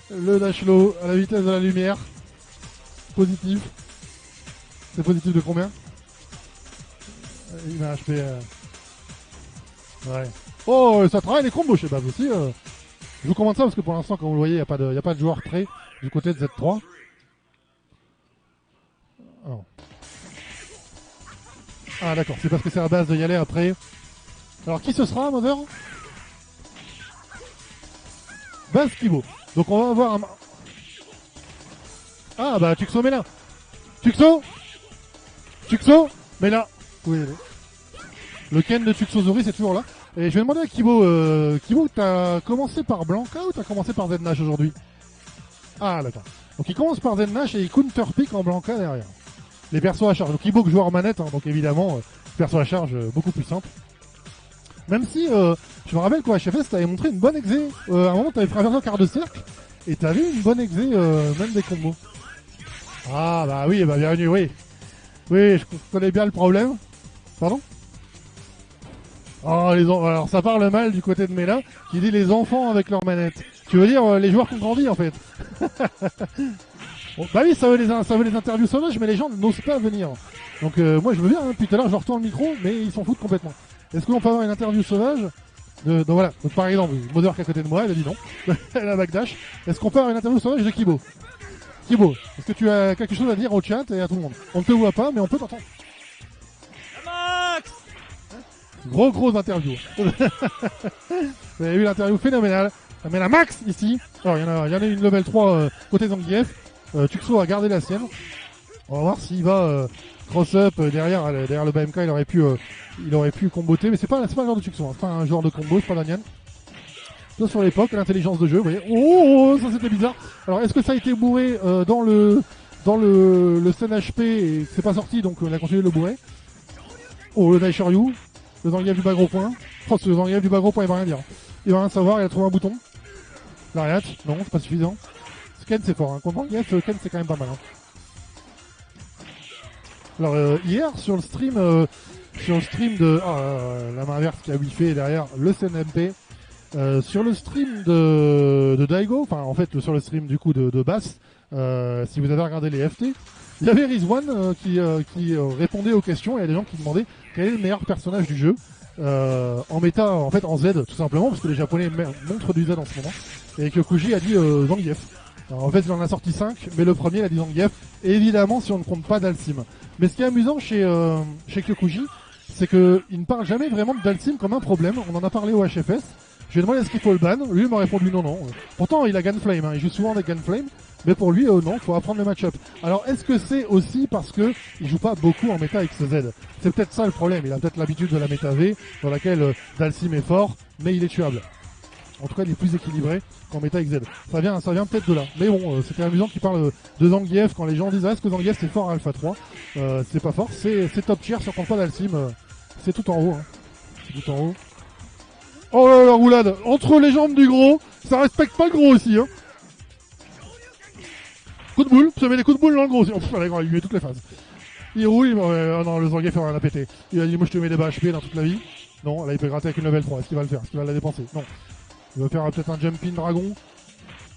Le dash low à la vitesse de la lumière. Positif. C'est positif de combien? Il a un HP. Ouais. Oh, ça travaille les combos chez Baz aussi. Je vous commande ça parce que pour l'instant, comme vous le voyez, il n'y a pas de joueur prêt du côté de Z3. Alors. Ah d'accord, c'est parce que c'est à base de y aller après. Alors qui ce sera, Mother? Baz Kibo. Donc on va avoir un... Ah bah Tuxo Mela. Tuxo, mais là, oui, le Ken de Tuxozori c'est toujours là. Et je vais demander à Kibo, t'as commencé par Blanca ou t'as commencé par Z-Nash aujourd'hui? Ah d'accord. Donc il commence par Z-Nash et il counterpick en Blanca derrière. Les persos à charge. Donc Kibo que joue en manette, donc évidemment, perso à charge beaucoup plus simple. Même si, je me rappelle qu'au HFS t'avais montré une bonne exé. À un moment t'avais traversé un quart de cercle et t'avais une bonne exé, même des combos. Ah bah oui, bah bienvenue, oui. Oui, je connais bien le problème. Pardon? Oh, alors ça parle mal du côté de Mela, qui dit les enfants avec leurs manettes. Tu veux dire les joueurs qui ont grandi en fait. Bon, bah oui, ça veut les interviews sauvages, mais les gens n'osent pas venir. Donc moi je veux bien, depuis tout à l'heure je leur retourne le micro, mais ils s'en foutent complètement. Est-ce qu'on peut avoir une interview sauvage donc voilà, donc par exemple, Mother qui est à côté de moi, elle a dit non. Elle a backdash. Est-ce qu'on peut avoir une interview sauvage de Kibo? Kibo, est-ce que tu as quelque chose à dire au chat et à tout le monde? On ne te voit pas, mais on peut t'entendre. Max! Gros interview. Vous avez vu l'interview phénoménale. Mais la Max ici. Alors il y en a une level 3 côté Zangief. Tuxo a gardé la sienne. On va voir s'il va cross-up derrière le BMK. Il aurait pu comboter, mais c'est pas le genre de Tuxo. C'est pas un genre de combo, c'est pas Daniel. Là sur l'époque, l'intelligence de jeu, vous voyez. Oh, ça c'était bizarre. Alors est-ce que ça a été bourré dans le scène HP et c'est pas sorti, donc on a continué de le bourrer. Oh, le Daisharyu, le Zangief du bas gros point. Oh, ce Zangief du bas gros point, il va rien dire. Il va rien savoir, il a trouvé un bouton. Lariat, non, c'est pas suffisant. Ken c'est fort, hein. Contre Zangief, Ken c'est quand même pas mal. Hein. Alors hier sur le stream de la main verte qui a wiffé derrière le CNMP. Sur le stream de Daigo, enfin en fait sur le stream du coup de Bass, si vous avez regardé les FT, il y avait Rizwan qui répondait aux questions et il y a des gens qui demandaient quel est le meilleur personnage du jeu en méta, en fait en Z tout simplement parce que les japonais montrent du Z en ce moment et Kyokuji a dit Zangief. Alors, en fait il en a sorti 5 mais le premier il a dit Zangief évidemment si on ne compte pas Dalsim. Mais ce qui est amusant chez Kyokuji c'est qu'il ne parle jamais vraiment de Dalsim comme un problème, on en a parlé au HFS. Je lui ai demandé est-ce qu'il faut le ban, lui il m'a répondu non. Pourtant il a Gunflame, hein. Il joue souvent avec Gunflame, mais pour lui non, il faut apprendre le match-up. Alors est-ce que c'est aussi parce que il joue pas beaucoup en méta XZ? C'est peut-être ça le problème, il a peut-être l'habitude de la méta V, dans laquelle Dalsim est fort, mais il est tuable. En tout cas, il est plus équilibré qu'en méta XZ. Ça vient peut-être de là. Mais bon, c'était amusant qu'il parle de Zangief quand les gens disent est-ce que Zangief c'est fort à Alpha 3 c'est pas fort, c'est top tier sur contre d'Alcim. C'est tout en haut. Hein. C'est tout en haut. Oh là là, roulade entre les jambes du gros, ça respecte pas le gros aussi. Hein. Coup de boule, ça met des coups de boule dans le gros aussi. Oh, il lui met toutes les phases. Il roule, oh non, le Zangief il va rien à péter. Il a dit moi je te mets des bas HP dans toute la vie. Non, là il peut gratter avec une level 3. Est-ce qu'il va le faire? Est-ce qu'il va la dépenser? Non. Il va faire peut-être un jumping dragon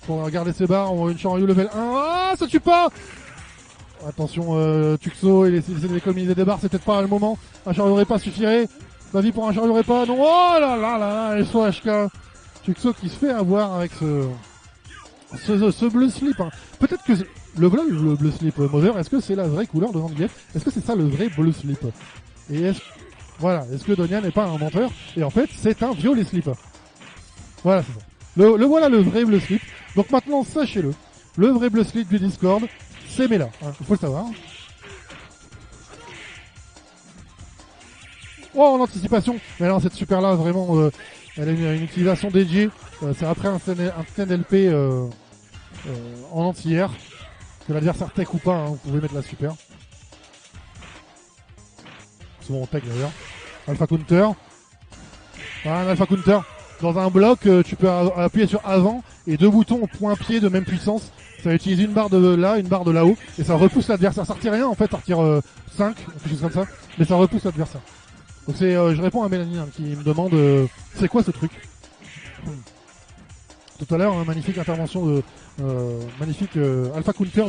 pour garder ses barres. On voit une Shoryu level 1. Ah, ça tue pas! Attention, Tuxo, il essaie d'économiser des barres, c'est peut-être pas le moment. Un Shoryu Repa suffirait. La vie pour un Shoryu Repa, non. Oh là là là, et soit HK. Tuxo qui se fait avoir avec ce bleu slip. Hein. Peut-être que le bleu slip Mother, est-ce que c'est la vraie couleur de Zangief? Est-ce que c'est ça le vrai bleu slip? Et est-ce que Donian n'est pas un menteur? Et en fait, c'est un violet slip. Voilà, c'est ça. Le voilà le vrai bleu slip. Donc maintenant, sachez-le. Le vrai bleu slip du Discord, c'est Mela. Hein, il faut le savoir. Oh, en anticipation. Mais alors, cette super là, vraiment, elle a une utilisation dédiée. C'est après un LP en entière. Que l'adversaire tech ou pas, hein, vous pouvez mettre la super. Souvent on tech d'ailleurs. Alpha counter. Voilà, un alpha counter. Dans un bloc, tu peux appuyer sur avant et deux boutons point pied de même puissance. Ça utilise une barre de là, une barre de là-haut et ça repousse l'adversaire. Ça retire rien en fait, ça retire 5, quelque chose comme ça, mais ça repousse l'adversaire. Donc je réponds à Mélanie hein, qui me demande c'est quoi ce truc. Tout à l'heure, hein, magnifique intervention de magnifique alpha counter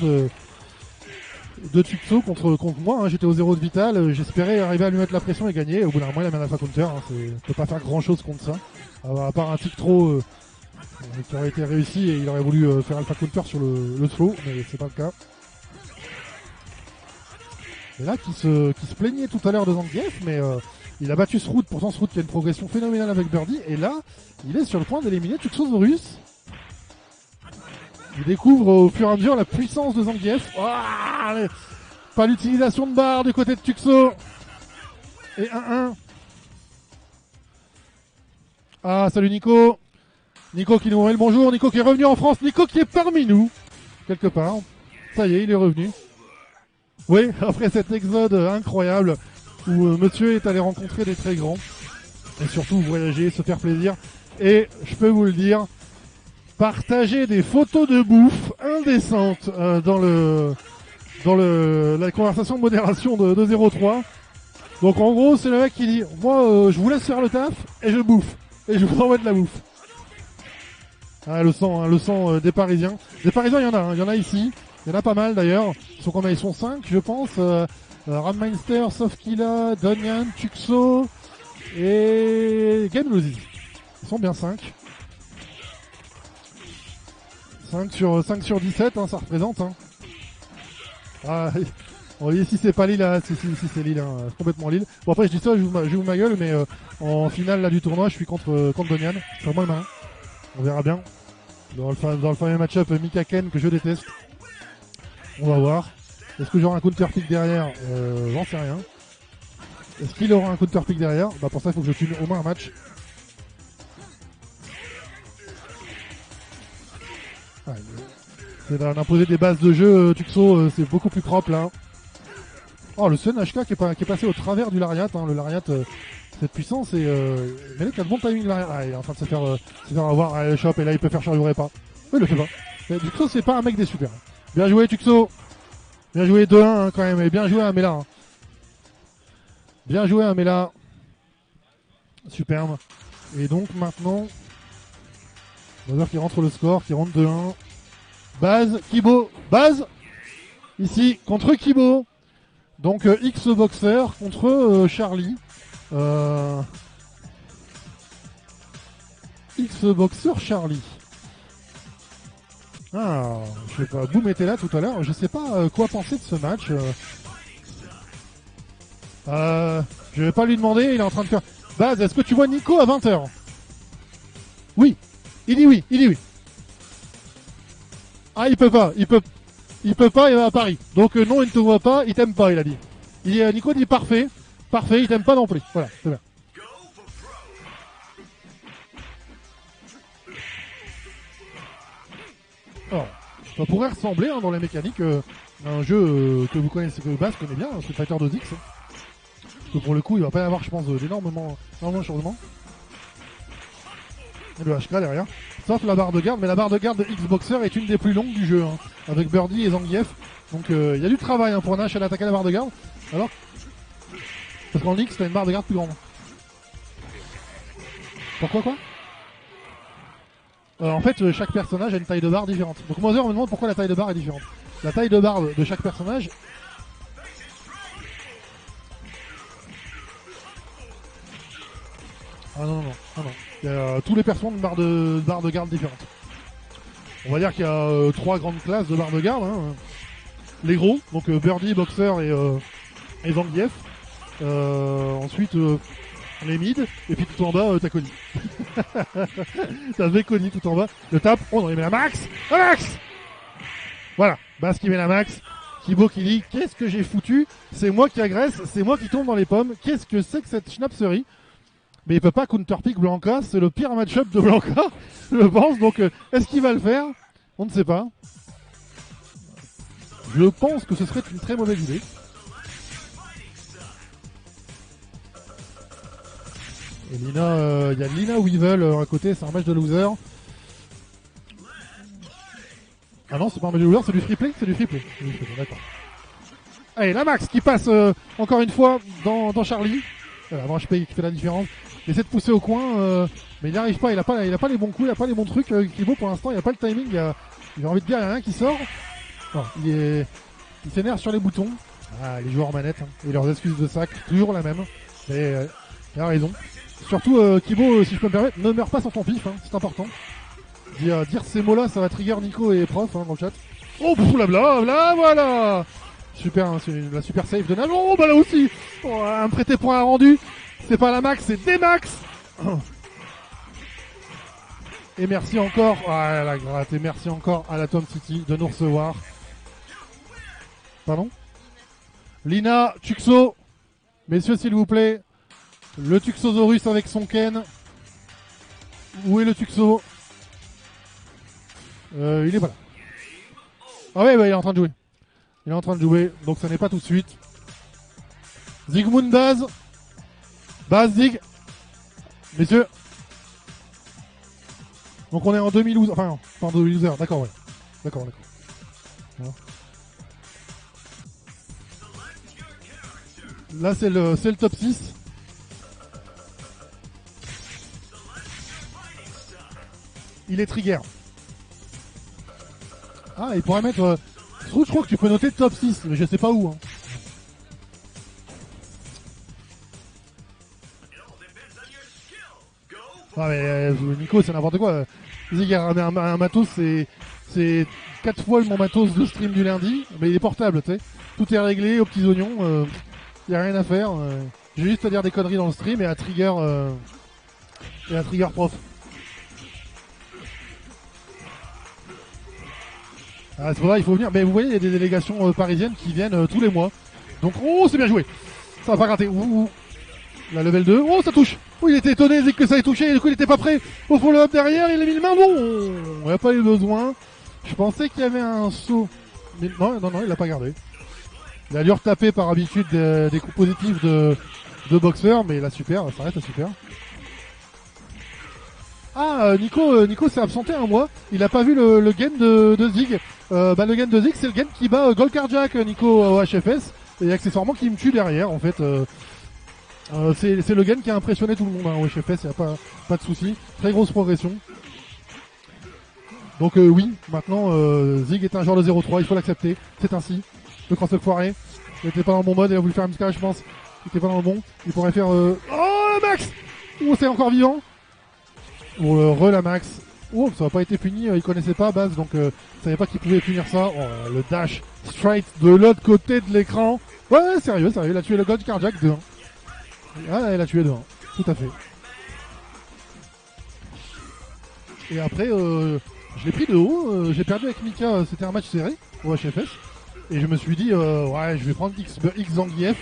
de Tuxo contre moi. Hein, j'étais au 0 de vital, j'espérais arriver à lui mettre la pression et gagner. Au bout d'un moment, il a mis un alpha counter. Hein, on peut pas faire grand chose contre ça. À part un tic trop qui aurait été réussi et il aurait voulu faire alpha counter sur le slow, mais c'est pas le cas. Et là, qui se plaignait tout à l'heure de Zangief, mais il a battu Sroud, pourtant Sroud qui a une progression phénoménale avec Birdie, et là, il est sur le point d'éliminer Tuxosaurus. Il découvre au fur et à mesure la puissance de Zangief. Oh, pas l'utilisation de barre du côté de Tuxo. Et 1-1. Ah, salut Nico. Nico qui nous met le bonjour. Nico qui est revenu en France. Nico qui est parmi nous. Quelque part. Ça y est, il est revenu. Oui, après cet exode incroyable où monsieur est allé rencontrer des très grands. Et surtout voyager, se faire plaisir. Et je peux vous le dire, partager des photos de bouffe indécentes dans la conversation de modération de 03. Donc en gros, c'est le mec qui dit moi je vous laisse faire le taf et je bouffe. Et je vous envoie de la bouffe. Ah, le sang des Parisiens. Des Parisiens, il y en a ici. Il y en a pas mal d'ailleurs. Ils sont combien? Ils sont 5, je pense. Rammeister, Sofkila, Donian, Tuxo et Game Loses. Ils sont bien 5. 5 sur 17, hein, ça représente. Hein. Ah, on dit si c'est pas Lille, hein, si c'est Lille, hein, c'est complètement Lille. Bon après je dis ça, je vous ma gueule, mais en finale là du tournoi, je suis contre Donian. C'est moi le main. On verra bien. Dans le fameux match-up Mika Ken que je déteste. On va voir. Est-ce que j'aurai un counter pick derrière? J'en sais rien. Est-ce qu'il aura un counter pick derrière? Bah pour ça il faut que je tue au moins un match. Ouais, c'est d'imposer des bases de jeu, Tuxo, c'est beaucoup plus propre là. Oh, le Sun HK qui est passé au travers du Lariat, hein, le Lariat, cette puissance et mais là il a de bon timing Lariat. Ah, il est en train de se faire avoir le shop et là il peut faire Shoryu pas. Il le fait pas. Mais Tuxo c'est pas un mec des super. Bien joué Tuxo. Bien joué 2-1 hein, quand même et bien joué à Mela. Hein. Bien joué à Mela. Superbe. Et donc maintenant Mother qui rentre le score, qui rentre 2-1. Base, Kibo, Base ici contre Kibo. Donc X Boxer contre Charlie. X Boxer Charlie. Ah, je sais pas, Boom était là tout à l'heure. Je sais pas quoi penser de ce match. Je vais pas lui demander, il est en train de faire. Base, est-ce que tu vois Nico à 20h? Oui. Il dit oui, il dit oui. Ah, il peut pas, il peut pas, il va à Paris. Donc non, il ne te voit pas, il t'aime pas, il a dit. Nico dit parfait, il t'aime pas non plus. Voilà, c'est bien. Alors, ça pourrait ressembler dans les mécaniques à un jeu que vous connaissez, que Bass connaît bien, Street Fighter 2X. Parce que pour le coup, il va pas y avoir, je pense, d'énormément de changements. Et le HK derrière. Sauf la barre de garde, mais la barre de garde de Xboxer est une des plus longues du jeu, hein, avec Birdie et Zangief. Donc il y a du travail pour Nash à l'attaquer la barre de garde. Alors, parce qu'en X, t'as une barre de garde plus grande. Pourquoi quoi en fait, chaque personnage a une taille de barre différente. Donc Mother me demande pourquoi la taille de barre est différente. La taille de barre de chaque personnage. Ah non. Il y a tous les personnages ont une barre de garde différente. On va dire qu'il y a 3 grandes classes de barres de garde. Hein. Les gros, donc Birdie, Boxer et Zangief. Ensuite, les mid, et puis tout en bas, t'as Connie. T'as Connie tout en bas. Le tape, oh non, il met la max. La max. Voilà, Bass qui met la max. Kibo qui dit, qu'est-ce que j'ai foutu? C'est moi qui agresse, c'est moi qui tombe dans les pommes. Qu'est-ce que c'est que cette schnapserie? Mais il peut pas counterpick Blanca, c'est le pire match-up de Blanca, je pense. Donc, est-ce qu'il va le faire? On ne sait pas. Je pense que ce serait une très mauvaise idée. Et Lina, il y a Lina Weevil à côté, c'est un match de loser. Ah non, c'est pas un match de loser, c'est du free play, d'accord. Allez, la Max qui passe encore une fois dans Charlie. La branche P qui fait la différence. Il essaie de pousser au coin, mais il n'y arrive pas, il a pas les bons coups, il a pas les bons trucs. Kibo pour l'instant, il a pas le timing, il a envie de dire, il y a rien qui sort. Non, il s'énerve sur les boutons. Ah, les joueurs manettes, hein, et leurs excuses de sac, toujours la même. Mais il a raison. Surtout, Kibo, si je peux me permettre, ne meurt pas sur ton pif, hein, c'est important. Dire ces mots-là, ça va trigger Nico et Prof dans le chat. Oh, là, voilà. Super, hein, c'est la super save de Nage. Oh, bah là aussi, un prêté pour un rendu. C'est pas la max, c'est des max. Et merci encore, la gratte, et merci encore à la Tom City de nous recevoir. Pardon? Lina, Tuxo, messieurs s'il vous plaît. Le Tuxosaurus avec son Ken. Où est le Tuxo? Il est pas là. Ah ouais, il est en train de jouer. Donc ça n'est pas tout de suite. Zigmund Baz. Baz Zig. Messieurs. Donc on est en 2012. Enfin, en 2012. D'accord, ouais. D'accord. Voilà. Là c'est le top 6. Il est trigger. Ah, il pourrait mettre... je crois que tu peux noter top 6, mais je sais pas où. Hein. Ah mais Nico, c'est n'importe quoi. Zig a ramené un matos, c'est 4 fois mon matos de stream du lundi, mais il est portable, tu sais. Tout est réglé aux petits oignons, y a rien à faire. J'ai juste à dire des conneries dans le stream et à trigger prof. Ah, c'est pour ça il faut venir. Mais vous voyez, il y a des délégations parisiennes qui viennent tous les mois. Donc, oh, c'est bien joué. Ça va pas rater. La level 2. Oh, ça touche. Oh, il était étonné que ça ait touché. Et du coup, il était pas prêt au follow-up derrière. Il a mis le main. Bon, il n'a pas eu besoin. Je pensais qu'il y avait un saut. Mais non, il l'a pas gardé. Il a dû retaper par habitude des coups positifs de boxeur. Mais la super, ça reste la super. Ah, Nico s'est absenté un mois. Il a pas vu le gain de Zig. Le gain de Zig, c'est le gain qui bat Gold Carjack, Nico au HFS. Et accessoirement qui me tue derrière, en fait. C'est le gain qui a impressionné tout le monde au HFS, il n'y a pas de souci. Très grosse progression. Donc oui, maintenant Zig est un joueur de 0-3, il faut l'accepter. C'est ainsi. Le cross-up foiré. Il était pas dans le bon mode, il a voulu faire un petit carré, je pense. Il était pas dans le bon. Il pourrait faire... Oh, Max! Oh, c'est encore vivant. La Max. Oh, ça n'a pas été puni, il connaissait pas Baz, donc il savait pas qu'il pouvait punir ça. Oh, le dash straight de l'autre côté de l'écran. Ouais, sérieux, il a tué le God Carjack 2-1. Ah, il a tué 2-1, tout à fait. Et après, je l'ai pris de haut, j'ai perdu avec Mika, c'était un match serré au HFS. Et je me suis dit, ouais, je vais prendre X Zangief.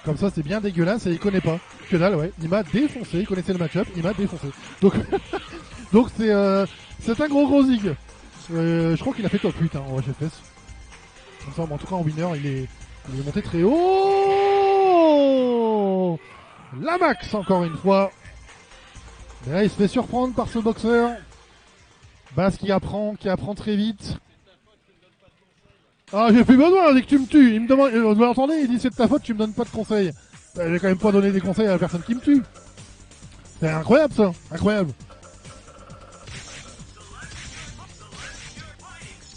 Comme ça, c'est bien dégueulasse et il connaît pas. Que dalle, ouais. Il m'a défoncé, il connaissait le match-up, il m'a défoncé. Donc, donc c'est un gros Zig. Je crois qu'il a fait top 8 hein, en HFS. Comme ça, en tout cas en winner, il est monté très haut. La max encore une fois. Mais là, il se fait surprendre par ce boxeur. Bas qui apprend très vite. Ah, j'ai plus besoin, dès que tu me tues. Il me demande, vous l'entendez, il dit c'est de ta faute, tu me donnes pas de conseils. J'ai quand même pas donné des conseils à la personne qui me tue. C'est incroyable ça, incroyable.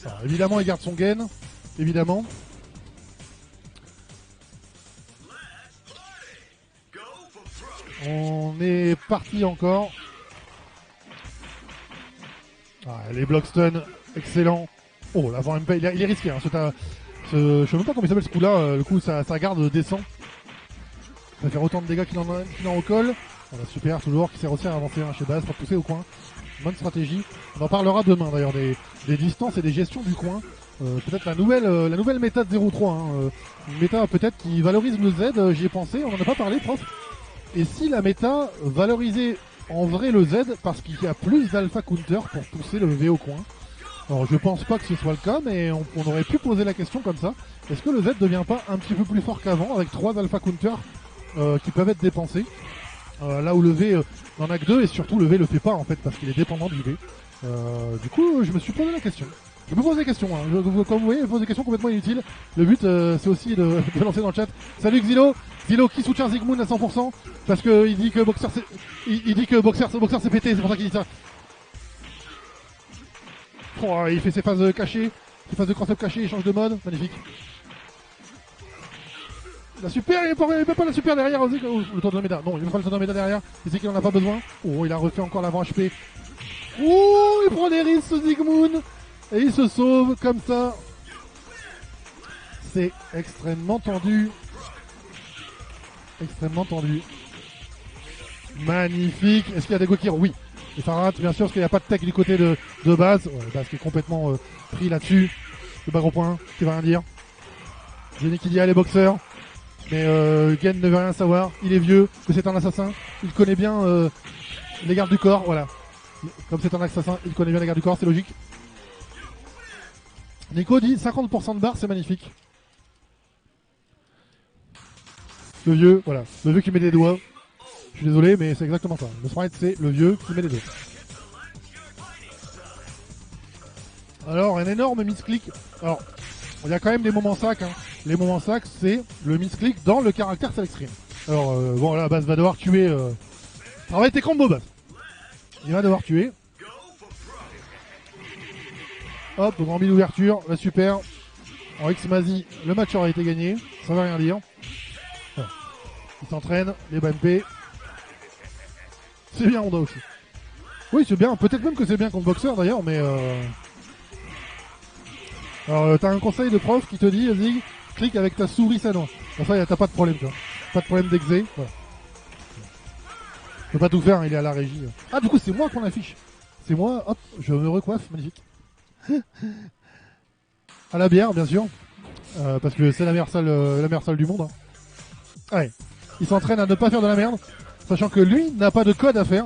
Alors, évidemment, il garde son gain, évidemment. On est parti encore. Ah, les blockstun, excellent. Oh, l'avant MP, il est risqué. Hein, je sais même pas comment il s'appelle ce coup-là. Le coup, sa garde descend. Ça va faire autant de dégâts qu'il en recolle. Voilà, super, toujours, qui sert aussi à avancer chez base pour pousser au coin. Bonne stratégie. On en parlera demain d'ailleurs des distances et des gestions du coin. Peut-être la nouvelle méta de 0-3. Hein, une méta peut-être qui valorise le Z, j'y ai pensé, on en a pas parlé, prof. Et si la méta valorisait en vrai le Z parce qu'il y a plus d'alpha counter pour pousser le V au coin. Alors je pense pas que ce soit le cas, mais on aurait pu poser la question comme ça. Est-ce que le Z devient pas un petit peu plus fort qu'avant avec 3 alpha counters qui peuvent être dépensés là où le V n'en a que 2 et surtout le V le fait pas en fait parce qu'il est dépendant du V. Du coup je me suis posé la question. Je me pose des questions, hein. Comme vous voyez, je pose des questions complètement inutiles. Le but c'est aussi de lancer dans le chat. Salut Xilo, Xilo qui soutient Zigmoon à 100% parce que il dit que Boxer c'est pété, c'est pour ça qu'il dit ça. Oh, il fait ses phases cachées, ses phases de cross-up cachées, il change de mode, magnifique. La super, il n'y a pas la super derrière, le tour de méda. Non, il ne veut pas le tour de méda derrière, il sait qu'il en a pas besoin. Oh, il a refait encore l'avant HP. Oh, il prend des risques ce Zigmoon. Et il se sauve comme ça. C'est extrêmement tendu. Extrêmement tendu. Magnifique. Est-ce qu'il y a des Gokir? Oui. Et ça rate, bien sûr, parce qu'il n'y a pas de tech du côté de base. Ouais, base qui est complètement pris là-dessus. Le bas gros point, qui va rien dire. Jenny qui dit allez boxeur. Mais Gen ne veut rien savoir. Il est vieux, que c'est un assassin. Il connaît bien les gardes du corps. Voilà. Comme c'est un assassin, il connaît bien les gardes du corps, c'est logique. Nico dit 50% de barre, c'est magnifique. Le vieux, voilà. Le vieux qui met des doigts. Je suis désolé, mais c'est exactement ça. Le sprite, c'est le vieux qui met des doigts. Alors, un énorme misclick. Alors, il y a quand même des moments sacs. Hein. Les moments sacs, c'est le misclick dans le caractère select stream. Alors, bon, là, Baz va devoir tuer. Travaille tes combos, Baz. Il va devoir tuer. Hop, grand mille d'ouverture, la super. En X-Mazi, le match aurait été gagné. Ça veut rien dire. Voilà. Il s'entraîne, les MP. C'est bien Honda aussi. Oui, c'est bien. Peut-être même que c'est bien contre Boxer d'ailleurs, mais alors, t'as un conseil de prof qui te dit, Zig, clique avec ta souris Sanois. Comme ça, t'as pas de problème, tu vois. Pas de problème d'exé. Voilà. Je peux pas tout faire, hein, il est à la régie. Ah, du coup, c'est moi qu'on affiche. C'est moi, hop, je me recoiffe, magnifique. À la bière, bien sûr. Parce que c'est la meilleure salle du monde. Hein. Allez. Il s'entraîne à ne pas faire de la merde. Sachant que lui n'a pas de code à faire.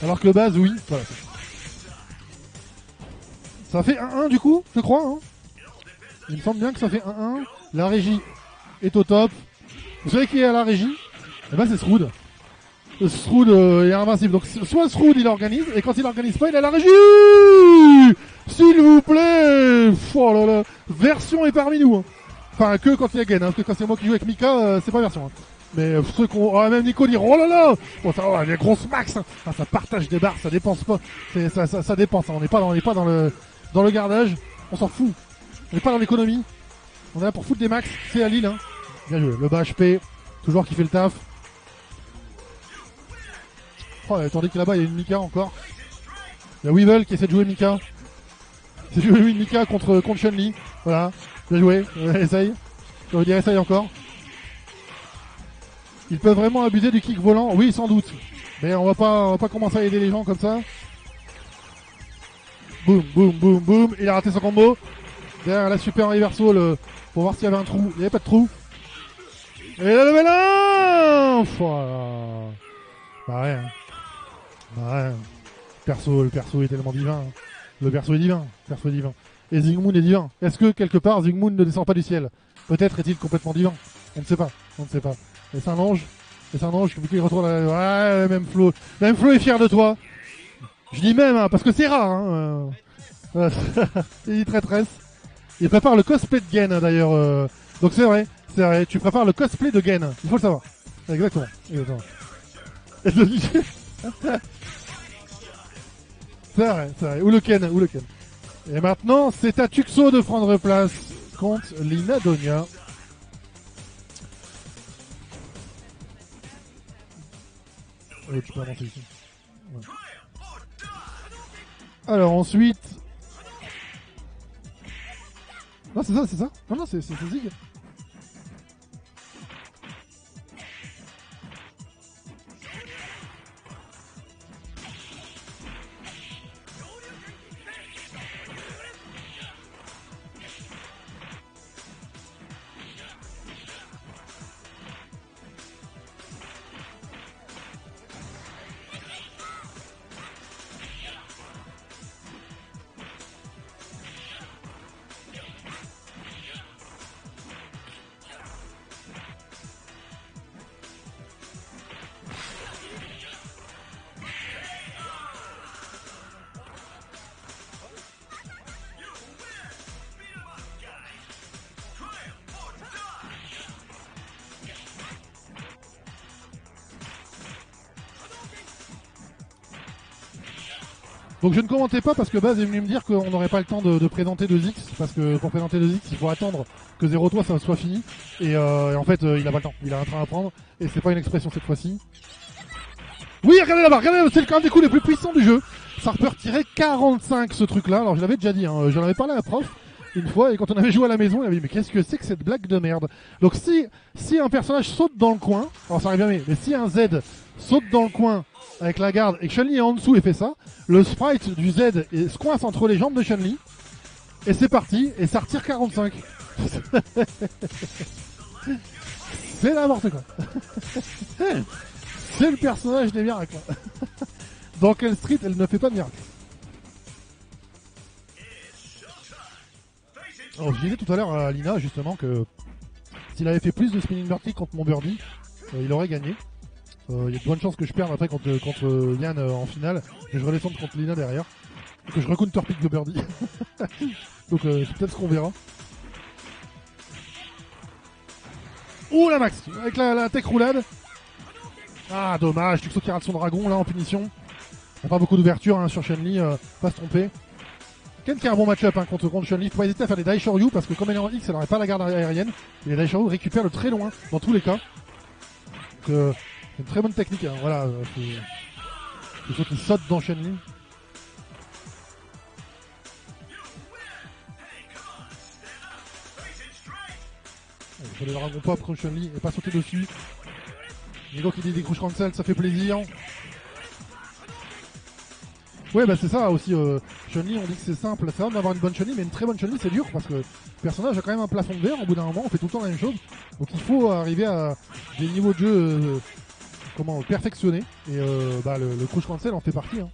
Alors que base, oui. Voilà. Ça fait 1-1 du coup, je crois. Hein. Il me semble bien que ça fait 1-1. La régie est au top. Vous savez qui est à la régie? Eh ben c'est Sroud. Sroud est invincible. Donc soit Sroud il organise, et quand il organise pas, il est à la régie. S'il vous plaît. Oh là là. Version est parmi nous. Hein. Enfin que quand il y a gain, hein, parce que quand c'est moi qui joue avec Mika, c'est pas version. Hein. Mais ceux qu'on... Oh, même Nico dit oh là là. Bon, ça, oh, les grosses max. Hein. Ah, ça partage des barres, ça dépense pas. Ça dépense. Hein. On n'est pas dans le gardage. On s'en fout. On n'est pas dans l'économie. On est là pour foutre des max. C'est à Lille. Hein. Bien joué. Le bas HP, toujours qui fait le taf. Oh, tandis que là-bas, il y a une Mika encore. Il y a Weevil qui essaie de jouer Mika. C'est joué Mika contre Chun-Li. Voilà. Bien joué. Essaye. Je veux dire, essaye encore. Ils peuvent vraiment abuser du kick volant. Oui, sans doute. Mais on va pas commencer à aider les gens comme ça. Boum, boum, boum, boum. Il a raté son combo. Derrière la super reverso pour voir s'il y avait un trou. Il n'y avait pas de trou. Et le level 1. Voilà. Bah ouais. Bah ouais. Le perso est tellement divin. Le perso est divin. Perso est divin. Et Zygmunt est divin. Est-ce que quelque part Zygmunt ne descend pas du ciel? Peut-être est-il complètement divin. On ne sait pas. On ne sait pas. Et c'est un ange. Et c'est un ange qui retourne à la... Ouais, même Flo. Même Flo est fier de toi. Je dis même, hein, parce que c'est rare. Hein. Il dit traîtresse. Il prépare le cosplay de Gen d'ailleurs. Donc c'est vrai. C'est vrai. Tu prépares le cosplay de Gen. Il faut le savoir. Exactement. Exactement. C'est vrai, c'est vrai. Ou le Ken. Et maintenant, c'est à Tuxo de prendre place contre Lina Donia. Tu peux avancer ici. Ouais. Alors ensuite... Non, c'est ça. Non, c'est Zig. Donc je ne commentais pas parce que Baz est venu me dire qu'on n'aurait pas le temps de présenter 2X, parce que pour présenter 2X il faut attendre que 0-3 ça soit fini, et en fait il a pas le temps, il a un train à prendre, et c'est pas une expression cette fois-ci. Oui, regardez là-bas, c'est quand même des coups les plus puissants du jeu. Ça peut retirer 45 ce truc là, alors je l'avais déjà dit, hein, j'en avais parlé à la prof une fois, et quand on avait joué à la maison il avait dit mais qu'est-ce que c'est que cette blague de merde. Donc si un personnage saute dans le coin, alors ça arrive jamais, mais si un Z saute dans le coin avec la garde et que Chun-Li est en dessous et fait ça, le sprite du Z se coince entre les jambes de Chun-Li et c'est parti, et ça retire 45. C'est n'importe quoi. C'est le personnage des miracles. Dans quelle street elle ne fait pas de miracles? Alors je disais tout à l'heure à Lina justement que s'il avait fait plus de spinning birdie contre mon birdie, il aurait gagné. Il y a de bonnes chances que je perde après contre Yann en finale, que je redescende contre Lina derrière, et que je recounterpick le birdie. Donc c'est peut-être ce qu'on verra. Ouh la max avec la tech roulade. Ah dommage, Tuxo qui rate son dragon là en punition. Il n'y a pas beaucoup d'ouverture hein, sur Chun-Li, pas se tromper. Ken qui a un bon match-up hein, contre Chun-Li. Faut pas hésiter à faire des Daishoryu parce que comme elle est en X, elle n'aurait pas la garde aérienne. Et les Daishoryu récupèrent le très loin dans tous les cas. Donc c'est une très bonne technique. Hein. Voilà, il faut qu'il saute dans Chun-Li. Il faut les dragons pop contre Chun-Li et pas sauter dessus. Nigo qui dit des crush cancel, ça fait plaisir. Ouais bah c'est ça aussi, Chun-Li on dit que c'est simple, c'est vrai d'avoir une bonne Chun-Li, mais une très bonne Chun-Li c'est dur parce que le personnage a quand même un plafond de verre, au bout d'un moment on fait tout le temps la même chose, donc il faut arriver à des niveaux de jeu perfectionnés, et le crush cancel en fait partie. Hein.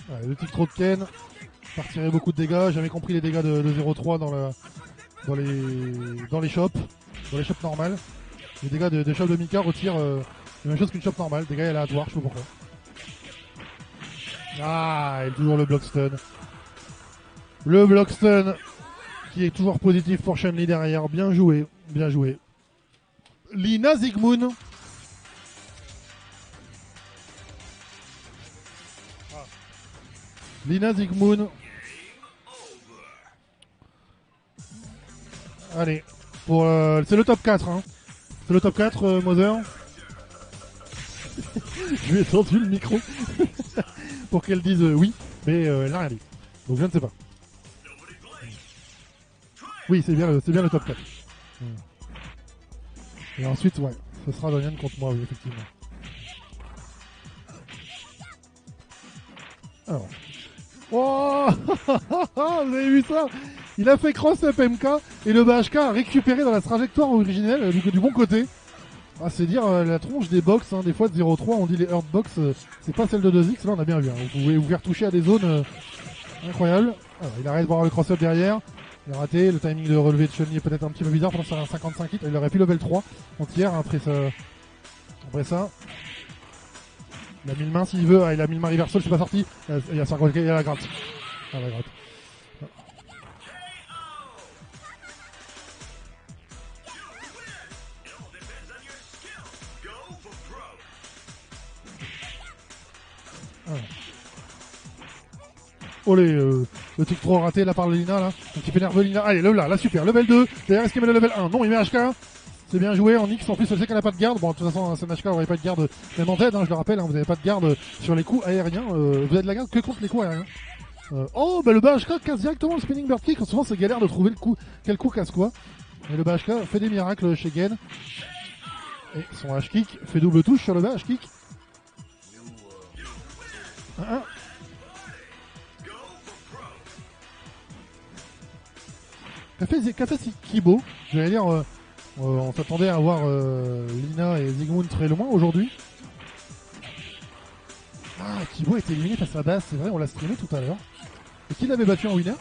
Ouais, le petit trop de Ken, partirait beaucoup de dégâts, j'avais compris les dégâts de 0-3 dans les shops normales. Les dégâts de shop de Mika retirent la même chose qu'une shop normale, dégâts aléatoires, je sais pas pourquoi. Ah, et toujours le block stun. Le block stun qui est toujours positif pour Chun-Li derrière, bien joué, bien joué. Lina Zygmunt. Lina Zygmunt. Allez, c'est le top 4 hein. C'est le top 4, Mother. Je lui ai tendu le micro pour qu'elle dise oui, mais elle n'a rien dit. Donc je ne sais pas. Oui, c'est bien le top 4. Et ensuite, ouais, ce sera Dorian contre moi, oui, effectivement. Alors. Oh vous avez vu ça? Il a fait cross up MK et le BHK a récupéré dans la trajectoire originelle du bon côté. Ah, c'est dire la tronche des box, hein. Des fois de 0-3 on dit les hurt box, c'est pas celle de 2X, là on a bien vu, hein. Vous pouvez vous faire toucher à des zones incroyables. Alors, il arrête de voir le cross-up derrière, il a raté, le timing de relevé de Chun-Li est peut-être un petit peu bizarre pendant un 55 hits, il aurait pu level 3 en tiers après ça. Il a mis le main s'il veut, il a mis le main reversal, c'est pas sorti, il y a la gratte. Ah, la gratte. Olé, le tic trop raté là par Lina là. Un petit peu nerveux Lina. Allez, là, super, level 2. Derrière, est-ce qu'il met le level 1? Non, il met HK. C'est bien joué en X. En plus, je sais qu'elle n'a pas de garde. Bon, de toute façon, un HK n'aurait pas de garde, même en tête, hein, je le rappelle, hein, vous n'avez pas de garde sur les coups aériens. Vous avez de la garde que contre les coups aériens. Le bas HK casse directement le spinning bird kick. Souvent, c'est galère de trouver le coup, quel coup casse quoi. Et le bas HK fait des miracles chez Gen. Et son H kick fait double touche sur le bas H kick. 1-1. Qu'a fait Kibo? J'allais dire, on s'attendait à voir Lina et Zygmunt très loin aujourd'hui. Ah, Kibo a été éliminé face à Bass, c'est vrai, on l'a streamé tout à l'heure. Et qui l'avait battu en winner?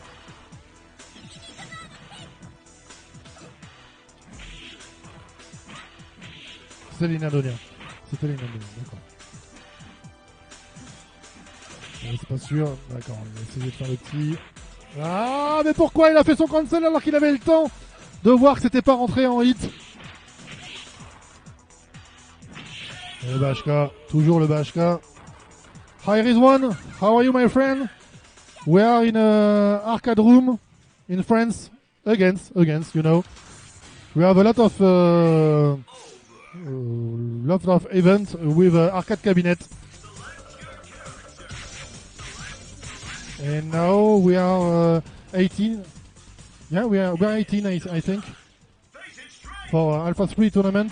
C'était Lina Donia. D'accord. C'est pas sûr, d'accord, on va essayer de faire le petit. Ah, mais pourquoi il a fait son cancel alors qu'il avait le temps de voir que c'était pas rentré en hit? Et le Bashka, toujours le Bashka. Hi Rizwan, how are you my friend? We are in a arcade room in France against, you know. We have a lot of events with arcade cabinet. And now we are 18. Yeah, we are 18, I think, for Alpha 3 tournament.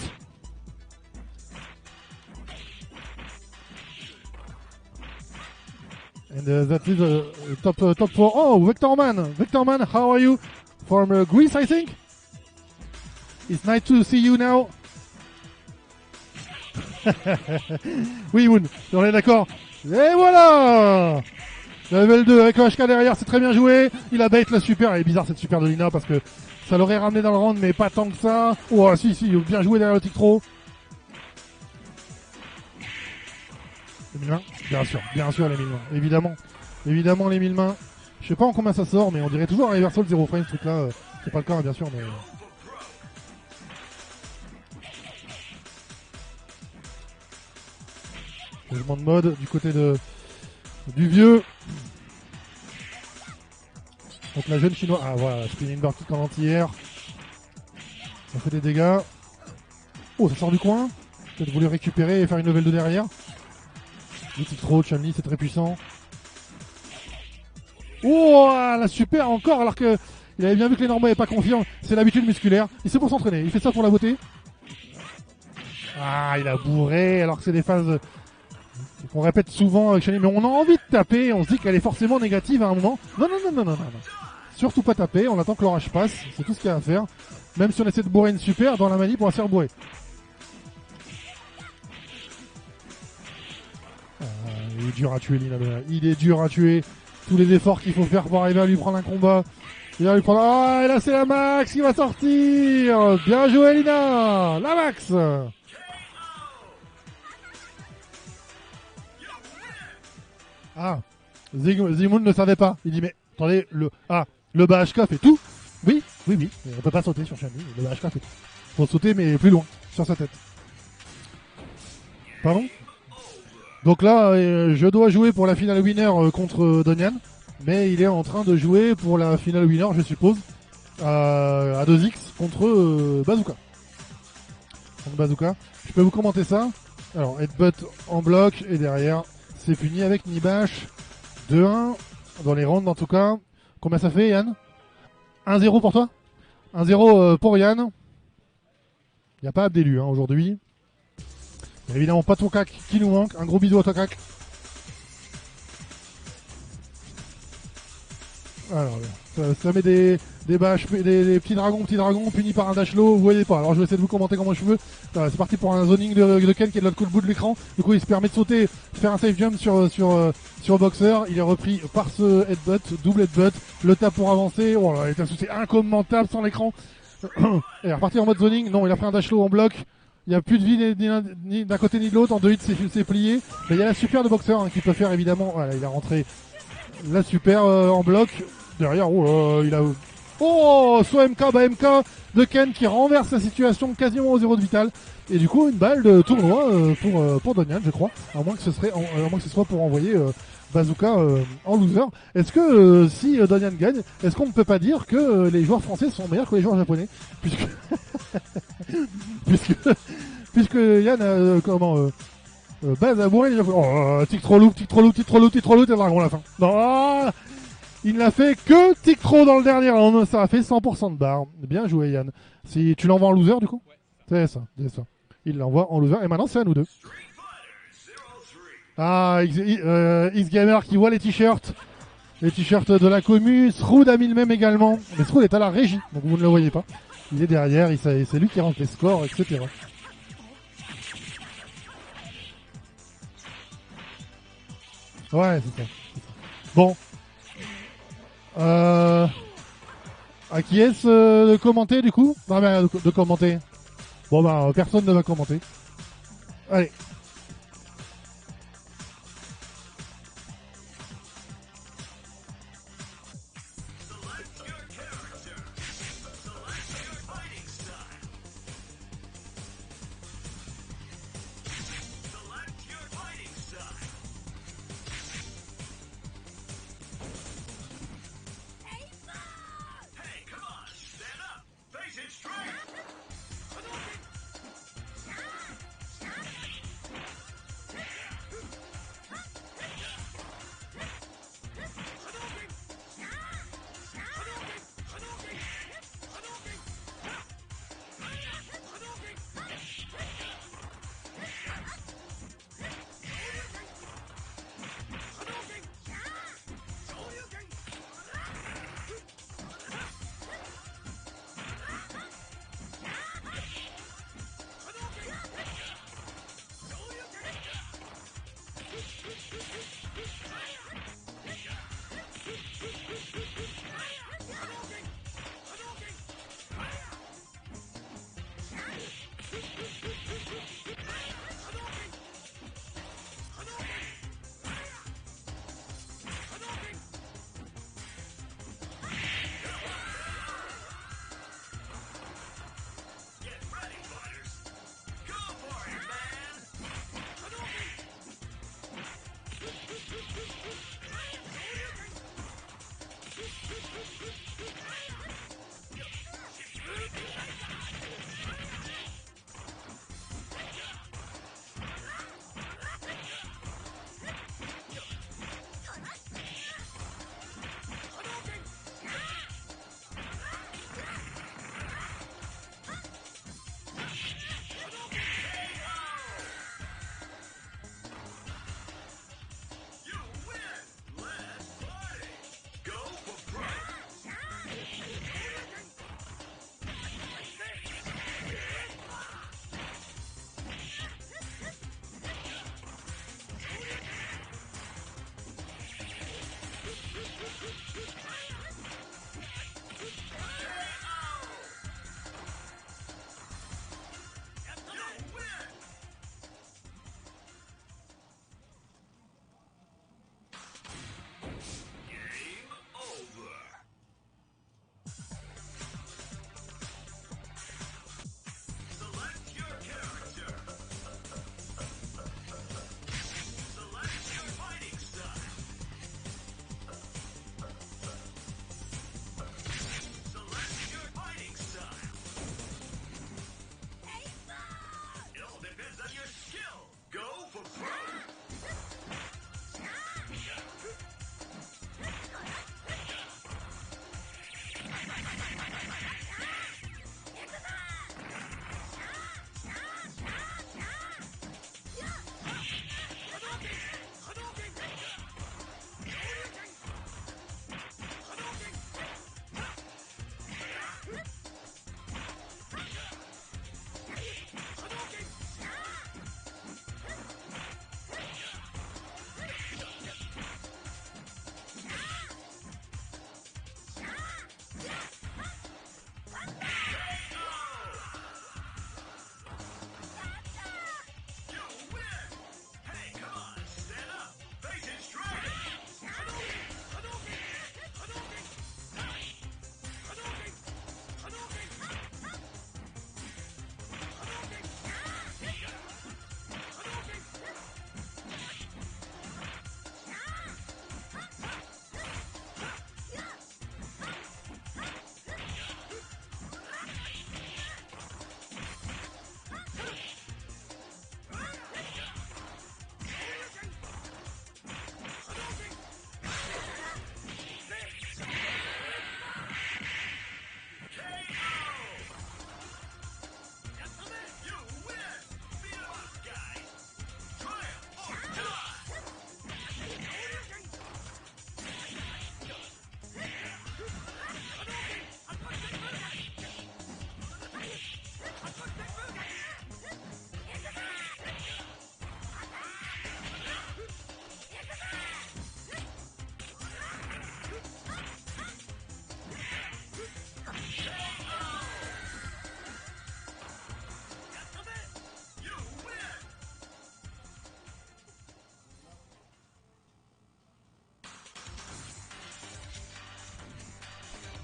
And that is top 4. Oh, Vectorman, how are you? From Greece, I think. It's nice to see you now. Oui, Moon, on est d'accord. Et voilà! Level 2 avec le HK derrière, c'est très bien joué. Il a bait la super. Elle est bizarre cette super de Lina parce que ça l'aurait ramené dans le round, mais pas tant que ça. Oh, si, bien joué derrière le tic trop. Les 1000 mains? Bien sûr les 1000 mains. Évidemment les 1000 mains. Je sais pas en combien ça sort, mais on dirait toujours un reversal 0 frame ce truc là. C'est pas le cas, hein, bien sûr, mais. Changement de mode du côté du vieux. Donc la jeune chinoise. Ah voilà, spinning bird kick en anti-air. Ça fait des dégâts. Oh, ça sort du coin. Peut-être voulu récupérer et faire une level 2 derrière. Le tic trop, Chun-Li, c'est très puissant. Oh, la super encore, alors que il avait bien vu que les Normands n'étaient pas confiants. C'est l'habitude musculaire. Il sait pour s'entraîner. Il fait ça pour la beauté. Ah, il a bourré, alors que c'est des phases qu'on répète souvent avec Chun-Li. Mais on a envie de taper. On se dit qu'elle est forcément négative à un moment. Non. Surtout pas taper, on attend que l'orage passe, c'est tout ce qu'il y a à faire. Même si on essaie de bourrer une super, dans la manip on va se faire bourrer. Il est dur à tuer Lina, il est dur à tuer. Tous les efforts qu'il faut faire pour arriver à lui prendre un combat. Il va lui prendre... Ah, et là c'est la max qui va sortir. Bien joué Lina, la max. Ah, Zygmunt ne savait pas. Il dit mais attendez, le bas HK fait tout. Oui. On peut pas sauter sur Chun-Li. Le bas HK fait tout. Faut sauter mais plus loin, sur sa tête. Pardon? Donc là, je dois jouer pour la finale winner contre Donian. Mais il est en train de jouer pour la finale winner, je suppose, à 2X contre Bazooka. Contre Bazooka. Je peux vous commenter ça. Alors, headbutt en bloc et derrière, c'est fini avec Nibash. 2-1 dans les rounds en tout cas. Combien ça fait, Yann? 1-0 pour toi? 1-0 pour Yann. Il n'y a pas Abdelu aujourd'hui. Il n'y a évidemment pas Tokak qui nous manque. Un gros bisou à Tokak. Alors, ça met des bâches, des petits dragons punis par un dash low, vous voyez pas. Alors je vais essayer de vous commenter comment je veux. C'est parti pour un zoning de Ken qui est de l'autre bout de l'écran. Du coup il se permet de sauter, faire un safe jump sur Boxer. Il est repris par ce headbutt, double headbutt. Le tap pour avancer. Oh là, il est un souci incommentable sans l'écran. Et reparti en mode zoning. Non, il a pris un dash low en bloc. Il n'y a plus de vie ni d'un côté ni de l'autre. En 2 hits c'est plié. Mais il y a la super de Boxer qui peut faire évidemment. Voilà, il a rentré la super en bloc. Derrière, il a... Oh, soit MK, MK de Ken qui renverse la situation quasiment au 0 de vital. Et du coup, une balle de tournoi pour Donian, je crois. À moins que ce soit pour envoyer Bazooka en loser. Est-ce que si Donian gagne, est-ce qu'on ne peut pas dire que les joueurs français sont meilleurs que les joueurs japonais? Puisque Yann base à bourrer les japonais. Oh, tic trop loop, et dragon à la fin. Non, il n'a fait que tic trop dans le dernier round. Ça a fait 100% de barre. Bien joué, Yann. Si tu l'envoies en loser, du coup? Ouais, c'est ça. Il l'envoie en loser. Et maintenant, c'est à nous deux. Ah, X-Gamer qui voit les t-shirts. Les t-shirts de la commu. Sroud a mis le même également. Mais Sroud est à la régie, donc vous ne le voyez pas. Il est derrière, c'est lui qui rentre les scores, etc. Ouais, c'est ça. Bon. À qui est-ce de commenter du coup? Non mais de commenter. Bon bah personne ne va commenter. Allez.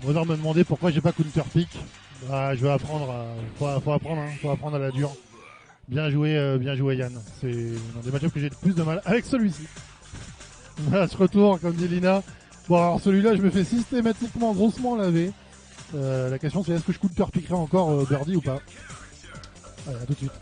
Mother me demandait pourquoi j'ai pas counter pick. Bah, je vais apprendre faut apprendre, hein. Faut apprendre à la dure. Bien joué Yann. C'est un des match-ups que j'ai le plus de mal avec celui-ci. Voilà, ce retour, comme dit Lina. Bon, alors celui-là, je me fais systématiquement grossement laver. La question, c'est est-ce que je counter pickerai encore Birdie ou pas? Allez, à tout de suite.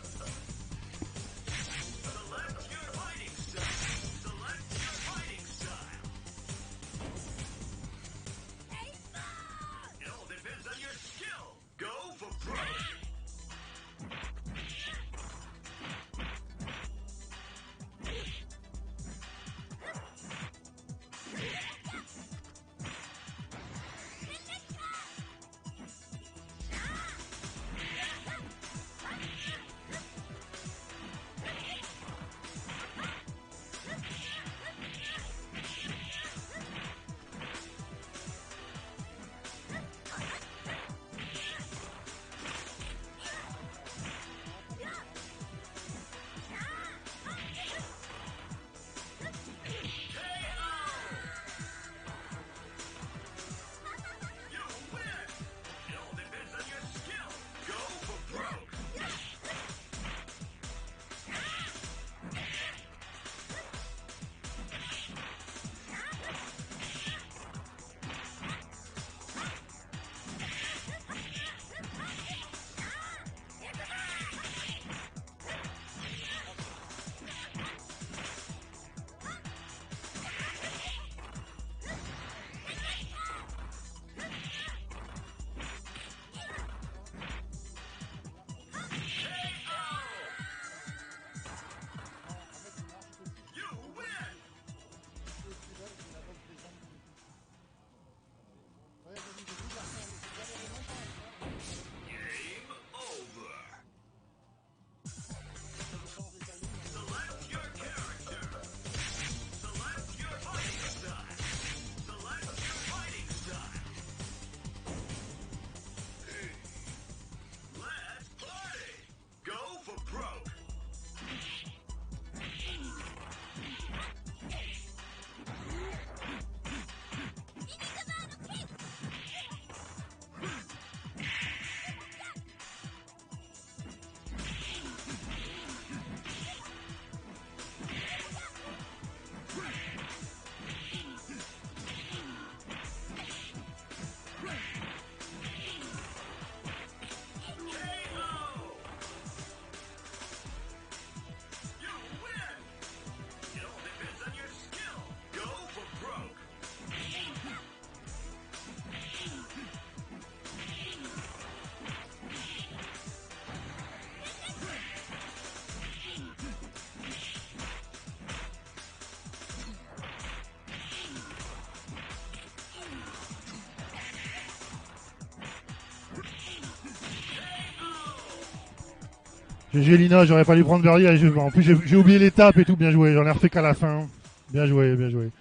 GG Lina, j'aurais pas dû prendre Birdie. En plus, j'ai oublié l'étape et tout. Bien joué, j'en ai refait qu'à la fin. Bien joué, bien joué.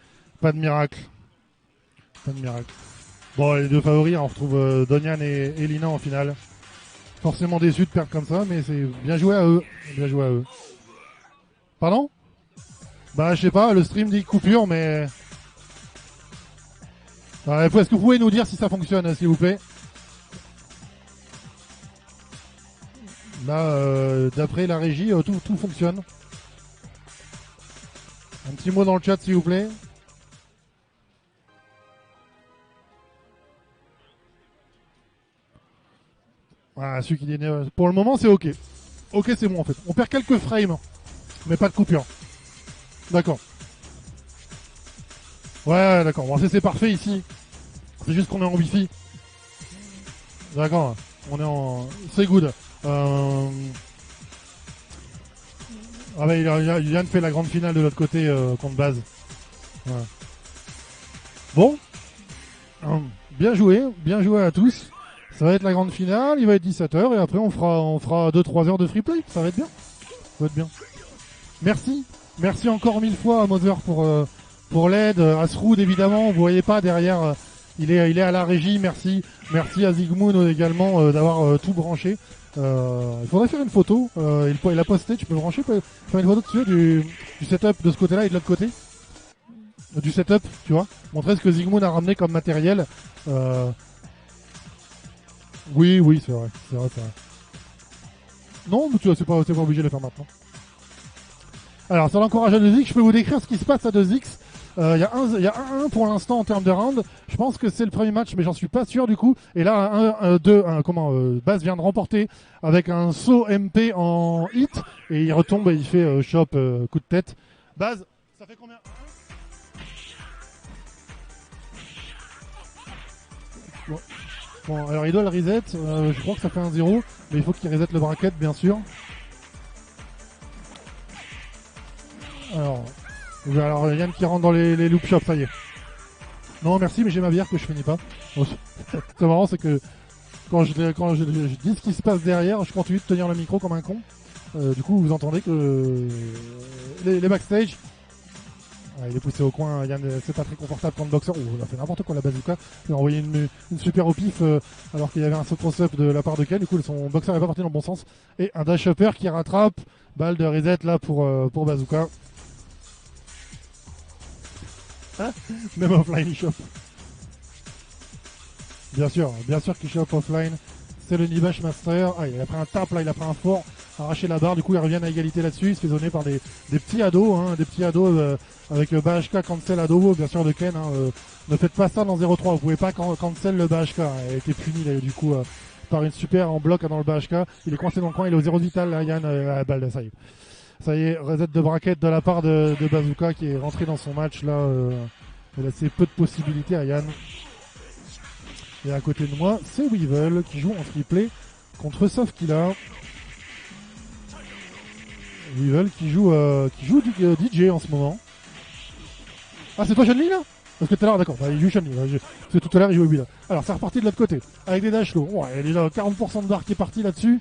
Pas de miracle. Pas de miracle. Bon, les deux favoris, on retrouve Donian et Lina en finale. Forcément déçu de perdre comme ça, mais c'est bien joué à eux. Bien joué à eux. Pardon? Bah, je sais pas, le stream dit coupure, mais... Est-ce que vous pouvez nous dire si ça fonctionne, s'il vous plaît? Là, d'après la régie, tout fonctionne. Un petit mot dans le chat, s'il vous plaît. Voilà, celui qui dit... Pour le moment, c'est OK. OK, c'est bon, en fait. On perd quelques frames, mais pas de coupure. D'accord. Ouais, d'accord. Bon, c'est parfait ici. C'est juste qu'on est en Wi-Fi. D'accord. On est en... C'est good. Ah bah il vient de faire la grande finale de l'autre côté contre base. Voilà. Bon. Bien joué à tous. Ça va être la grande finale, il va être 17h et après on fera 2-3 heures de free play. Ça va être bien. Ça va être bien. Merci. Merci encore 1000 fois à Mother pour l'aide. À Sroud évidemment, vous voyez pas derrière, il est à la régie. Merci à Zigmoon également d'avoir tout branché. Il faudrait faire une photo. Il a posté, tu peux brancher, faire une photo dessus du setup de ce côté-là et de l'autre côté. Du setup, tu vois. Montrer ce que Zigmoon a ramené comme matériel. Oui, oui, c'est vrai. C'est vrai, c'est vrai. Non, mais tu vois, c'est pas obligé de le faire maintenant. Alors, sur l'encourage à 2X, je peux vous décrire ce qui se passe à 2X. Il y a 1-1 pour l'instant en termes de round. Je pense que c'est le premier match, mais j'en suis pas sûr du coup. Et là, 1-2, Baz vient de remporter avec un saut MP en hit. Et il retombe et il fait chop, coup de tête. Baz, ça fait combien? Bon, alors il doit le reset. Je crois que ça fait 1-0. Mais il faut qu'il reset le bracket, bien sûr. Alors Yann qui rentre dans les loop shops, ça y est. Non, merci, mais j'ai ma bière que je finis pas. Bon, c'est marrant, c'est que quand je dis ce qui se passe derrière, je continue de tenir le micro comme un con. Du coup, vous entendez que les backstage. Il est poussé au coin, Yann, c'est pas très confortable contre le boxeur. Oh, il a fait n'importe quoi la bazooka. Il a envoyé une super au pif alors qu'il y avait un saut cross-up de la part de Ken. Du coup, son boxeur n'est pas parti dans le bon sens. Et un dash upper qui rattrape. Balle de reset là pour bazooka. Hein, même offline, il chope. Bien sûr qu'il chope offline. C'est le Nibash Master. Il a pris un tap là, il a pris un fort, arraché la barre. Du coup, ils reviennent à égalité là-dessus. Il se fait zoner par des petits ados, des petits ados avec le BHK cancel ado, bien sûr, de Ken. Ne faites pas ça dans 0-3. Vous pouvez pas cancel le BHK. Il a été puni là, du coup par une super en bloc dans le BHK. Il est coincé dans le coin, il est au 0 vital. Là, Yann, balle, ça y est. Ça y est, reset de bracket de la part de Bazooka qui est rentré dans son match là. Il a assez peu de possibilités à Yann. Et à côté de moi, c'est Weevil qui joue en free play contre Sofkilla. Weevil qui joue du DJ en ce moment. Ah, c'est toi Chun-Li là? Parce que tout à l'heure, d'accord, il joue Chun-Li. Parce que tout à l'heure il jouait Weevil. Alors c'est reparti de l'autre côté avec des dash low. Ouais, il y a déjà 40% de bar qui est parti là-dessus.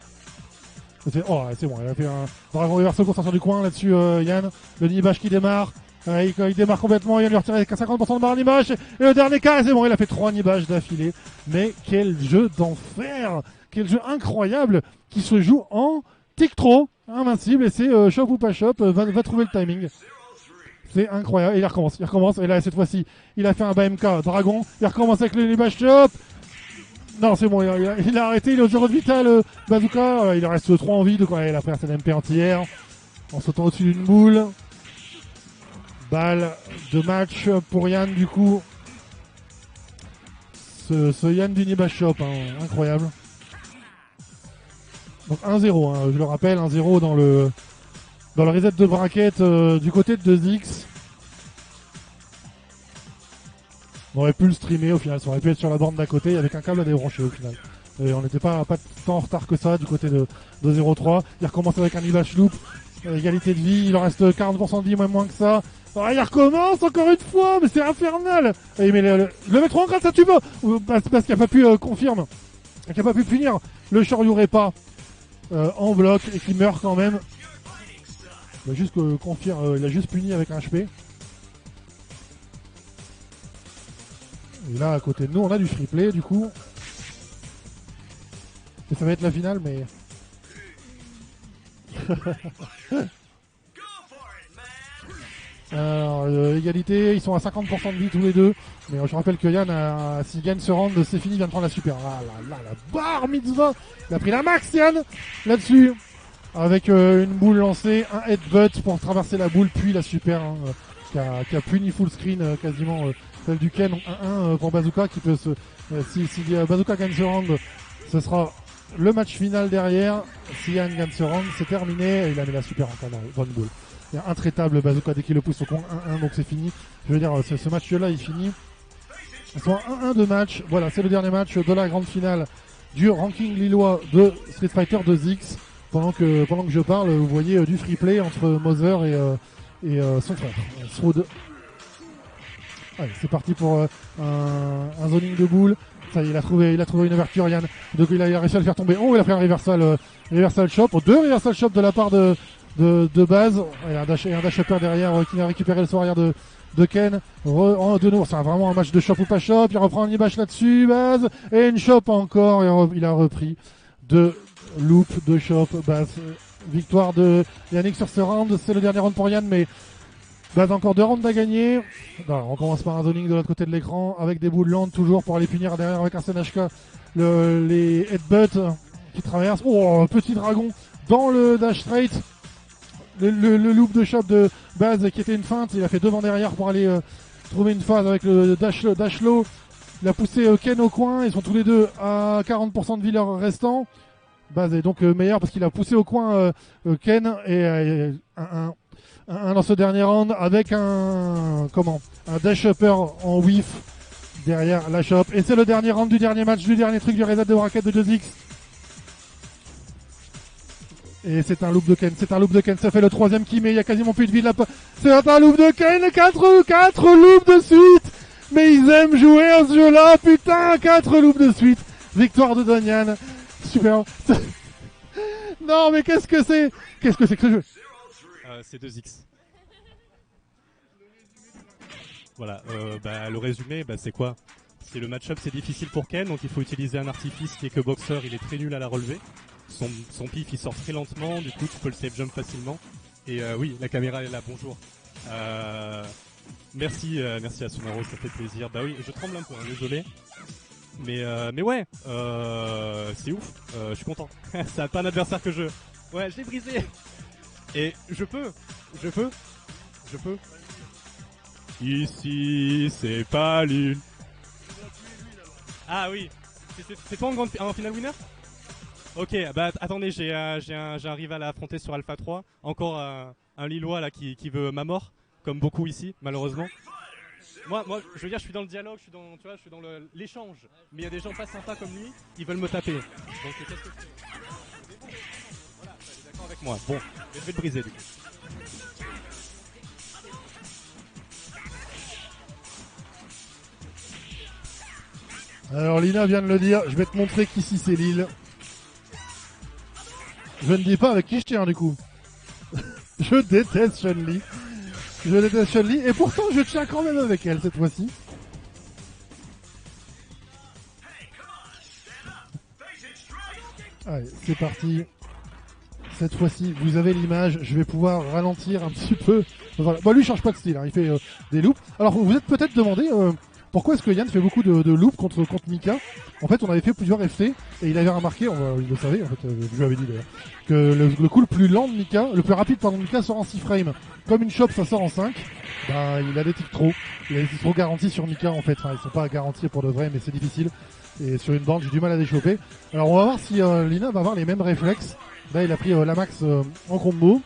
C'est bon, il a fait un dragon reversal pour sortir du coin là-dessus, Yann. Le Nibash qui démarre. Il démarre complètement, il vient de lui retirer 50% de barre Nibash. Et le dernier cas, c'est bon, il a fait 3 Nibash d'affilée. Mais quel jeu d'enfer! Quel jeu incroyable qui se joue en tic-tro, invincible. Et c'est shop ou pas shop, va trouver le timing. C'est incroyable. Et il recommence. Et là, cette fois-ci, il a fait un BMK Dragon. Il recommence avec le Nibash shop. Non, c'est bon, il a arrêté, il est au 0 de vital, Bazooka. Il reste 3 en vide, quoi. Il a pris un CNMP entière en sautant au-dessus d'une boule. Balle de match pour Yann, du coup. Ce Yann du Nibash Shop, incroyable. Donc 1-0, je le rappelle, 1-0 dans le reset de bracket du côté de 2X. On aurait pu le streamer au final, ça aurait pu être sur la borne d'à côté avec un câble à débrancher au final. Et on n'était pas tant en retard que ça du côté de 0-3. Il recommence avec un Nibash Loop, égalité de vie, il en reste 40% de vie, même moins que ça. Il recommence encore une fois, mais c'est infernal. Et mais le mettre en grâce, ça tue pas. Parce qu'il n'a pas pu confirme, qu'il n'a pas pu punir le Shoryurai pas en bloc et qui meurt quand même. Il a juste il a juste puni avec un HP. Et là, à côté de nous, on a du free play, du coup. Et ça va être la finale, mais... Alors, égalité, ils sont à 50% de vie tous les deux. Mais je rappelle que Yann, s'il gagne ce round, c'est fini, il vient de prendre la super. Ah là, la barre mitzvah. Il a pris la max, Yann, là-dessus. Avec une boule lancée, un headbutt pour traverser la boule, puis la super, qui a puni full screen quasiment celle du Ken. 1-1 pour Bazooka qui peut si Bazooka gagne ce round, ce sera le match final derrière. Si Yann gagne ce round, c'est terminé. Et il a mis la super encore dans une boule. Il y a intraitable Bazooka dès qu'il le pousse au coin. 1-1, donc c'est fini. Je veux dire, ce match-là, il finit. Ils sont à 1-1 de match. Voilà, c'est le dernier match de la grande finale du ranking lillois de Street Fighter 2X. Pendant que je parle, vous voyez du free play entre Mother et son frère, Sroud. Allez, c'est parti pour un zoning de boule. Ça y est, il a trouvé une ouverture, Yann. Donc il a réussi à le faire tomber. Oh, il a pris un reversal chop. 2 reversal chop de la part de Baz. Et un dash upper derrière qui a récupéré le saut arrière de Ken. De nouveau, c'est vraiment un match de chop ou pas chop. Il reprend un Nibash là-dessus, Baz. Et une chop encore. Et il a repris de loop de shop. Baz. Victoire de Yannick sur ce round. C'est le dernier round pour Yann, mais Baz encore 2 rounds à gagner. Non, on commence par un zoning de l'autre côté de l'écran avec des boules lentes toujours pour aller punir derrière avec un SNHK les headbutts qui traversent. Oh, un petit dragon dans le dash straight. Le loop de shot de Baz qui était une feinte. Il a fait devant derrière pour aller trouver une phase avec le dash low. Il a poussé Ken au coin. Ils sont tous les deux à 40% de vie leur restant. Baz est donc meilleur parce qu'il a poussé au coin Ken et un dans ce dernier round avec un dash upper en whiff derrière la shop. Et c'est le dernier round du dernier match, du dernier truc du reset de bracket de 2X. Et c'est un loop de Ken, ça fait le troisième qui met, il y a quasiment plus de vie là. C'est un loop de Ken, 4 loops de suite. Mais ils aiment jouer à ce jeu-là, putain, 4 loops de suite. Victoire de Donian. Super. Non mais qu'est-ce que c'est que ce jeu? C'est 2X. Voilà, le résumé, c'est quoi? C'est le match-up, c'est difficile pour Ken, donc il faut utiliser un artifice qui est que boxeur, il est très nul à la relever. Son pif il sort très lentement, du coup tu peux le safe jump facilement. Et oui, la caméra est là, bonjour. Merci à Sunaro, ça fait plaisir. Bah oui, je tremble un peu, désolé. Mais ouais, c'est ouf, je suis content. Ça n'a pas un adversaire que je... Ouais, je l'ai brisé. Et je peux. Ici, c'est pas l'une. Ah oui, c'est toi en final winner? Ok, attendez, j'ai un rival à affronter sur Alpha 3. Encore un Lillois là qui veut ma mort, comme beaucoup ici, malheureusement. Moi, je veux dire, je suis dans le dialogue, je suis dans l'échange. Mais il y a des gens pas sympas comme lui qui veulent me taper. Donc qu'est-ce que je fais? Mais bon, voilà, elle est d'accord avec moi. Bon, je vais le briser du coup. Alors Lina vient de le dire, je vais te montrer qu'ici c'est Lille. Je ne dis pas avec qui je tiens du coup. Je déteste Chun-Li. Et pourtant je tiens quand même avec elle cette fois-ci. Allez, c'est parti. Cette fois-ci, vous avez l'image, je vais pouvoir ralentir un petit peu. Voilà. Lui il change pas de style, il fait des loops. Alors vous êtes peut-être demandé pourquoi est-ce que Yann fait beaucoup de loops contre Mika. En fait, on avait fait plusieurs FT et il avait remarqué, il le savait en fait, je lui avais dit d'ailleurs, que le coup le plus lent de Mika, le plus rapide de Mika sort en 6 frames. Comme une shop ça sort en 5, il a des tics trop. Il a des tics trop garantis sur Mika en fait. Enfin, ils sont pas garantis pour de vrai, mais c'est difficile. Et sur une bande, j'ai du mal à déchoper. Alors on va voir si Lina va avoir les mêmes réflexes. Là, il a pris la max en combo.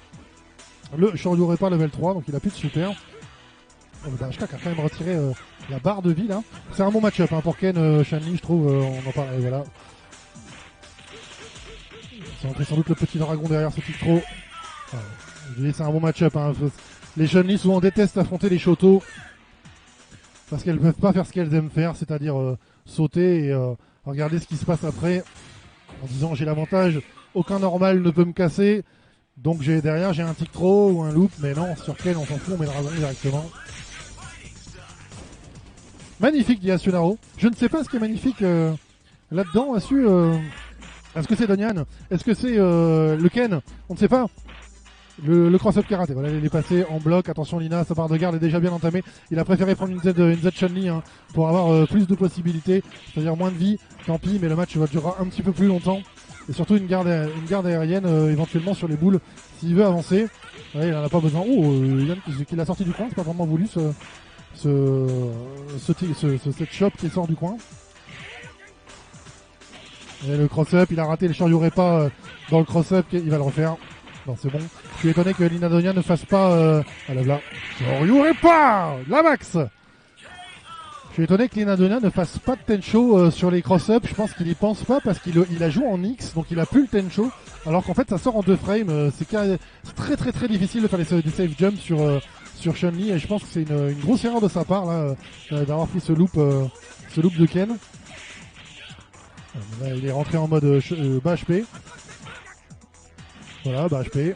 Le Shoryurepa level 3, donc il a plus de super. Dashka qui a quand même retiré la barre de vie là. C'est un bon match-up pour Ken Chun-Li, je trouve. On en parle, voilà. C'est rentré sans doute le petit dragon derrière ce petit trop. Je dis c'est un bon match-up. Les Chun-Li souvent détestent affronter les Shoto parce qu'elles peuvent pas faire ce qu'elles aiment faire, c'est-à-dire sauter et regarder ce qui se passe après en disant j'ai l'avantage, aucun normal ne peut me casser. Donc derrière j'ai un tic trop ou un loop, mais non, sur Ken on s'en fout, on met le dragon directement. Magnifique, dit Asunaro. Je ne sais pas ce qui est magnifique là-dedans. Est-ce que c'est Donian? Est-ce que c'est le Ken? On ne sait pas. Le cross-up karaté, voilà, il est passé en bloc. Attention Lina, sa barre de garde est déjà bien entamée. Il a préféré prendre une Z Chun-Li pour avoir plus de possibilités, c'est-à-dire moins de vie. Tant pis, mais le match va durer un petit peu plus longtemps. Et surtout une garde aérienne éventuellement sur les boules s'il veut avancer. Ouais, il en a pas besoin. Yann qui l'a sorti du coin, c'est pas vraiment voulu cette shop qui sort du coin. Et le cross-up, il a raté le Shoryurepa dans le cross-up, il va le refaire. Non, c'est bon. Je suis étonné que Lina Donia ne fasse pas là. Shoryurepa, la max. Je suis étonné que Lina Donia ne fasse pas de Tencho sur les cross-up. Je pense qu'il y pense pas parce qu'il a joué en X, donc il a plus le Tencho. Alors qu'en fait, ça sort en 2 frames. C'est très très très difficile de faire des safe jumps sur Chun-Li, et je pense que c'est une grosse erreur de sa part là d'avoir pris ce loop de Ken. Là, il est rentré en mode bas HP. Voilà, bas HP.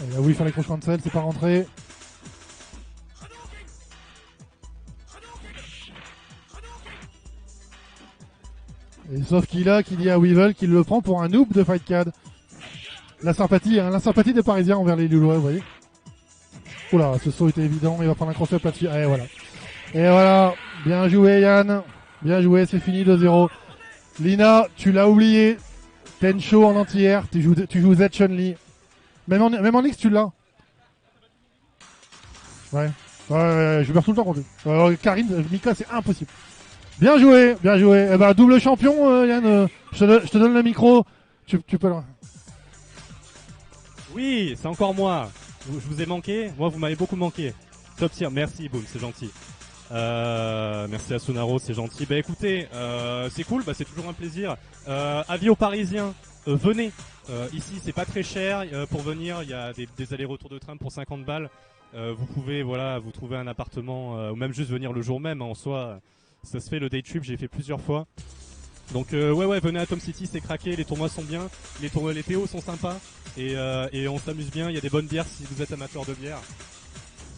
Il a voulu faire les cross cancel, c'est pas rentré. Et sauf qu'il dit à Weevil qu'il le prend pour un noob de Fight Cad. La sympathie des Parisiens envers les Lillois, vous voyez. Oula, ce saut était évident, il va prendre un cross-up là-dessus. Et voilà, bien joué Yann, bien joué, c'est fini 2-0. Lina, tu l'as oublié. Tencho en anti-air, tu joues Z Chun-Li. Même en X, tu l'as. Ouais. Je perds tout le temps contre lui. Karine, Mika, c'est impossible. Bien joué, bien joué. Eh ben, double champion, Yann. Je te donne le micro. Tu peux le... Oui, c'est encore moi. Je vous ai manqué. Moi, vous m'avez beaucoup manqué. Top tier. Merci, Boom, c'est gentil. Merci à Sonaro, c'est gentil. Bah écoutez, c'est cool, bah c'est toujours un plaisir. Avis aux Parisiens, venez. Ici, c'est pas très cher. Pour venir, il y a des allers-retours de train pour 50 balles. Vous pouvez, voilà, vous trouver un appartement ou même juste venir le jour même. En soi, ça se fait le day trip. J'ai fait plusieurs fois. Donc ouais, venez à Tom City, c'est craqué. Les tournois sont bien, les PO sont sympas et on s'amuse bien. Il y a des bonnes bières si vous êtes amateur de bière.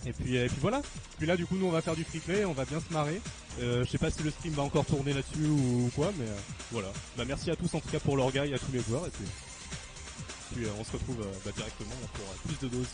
Et puis voilà. Puis là, du coup, nous, on va faire du free play, on va bien se marrer. Je sais pas si le stream va encore tourner là-dessus ou quoi, mais voilà. Bah merci à tous en tout cas pour l'orgueil, à tous les joueurs, et puis on se retrouve directement pour plus de doses.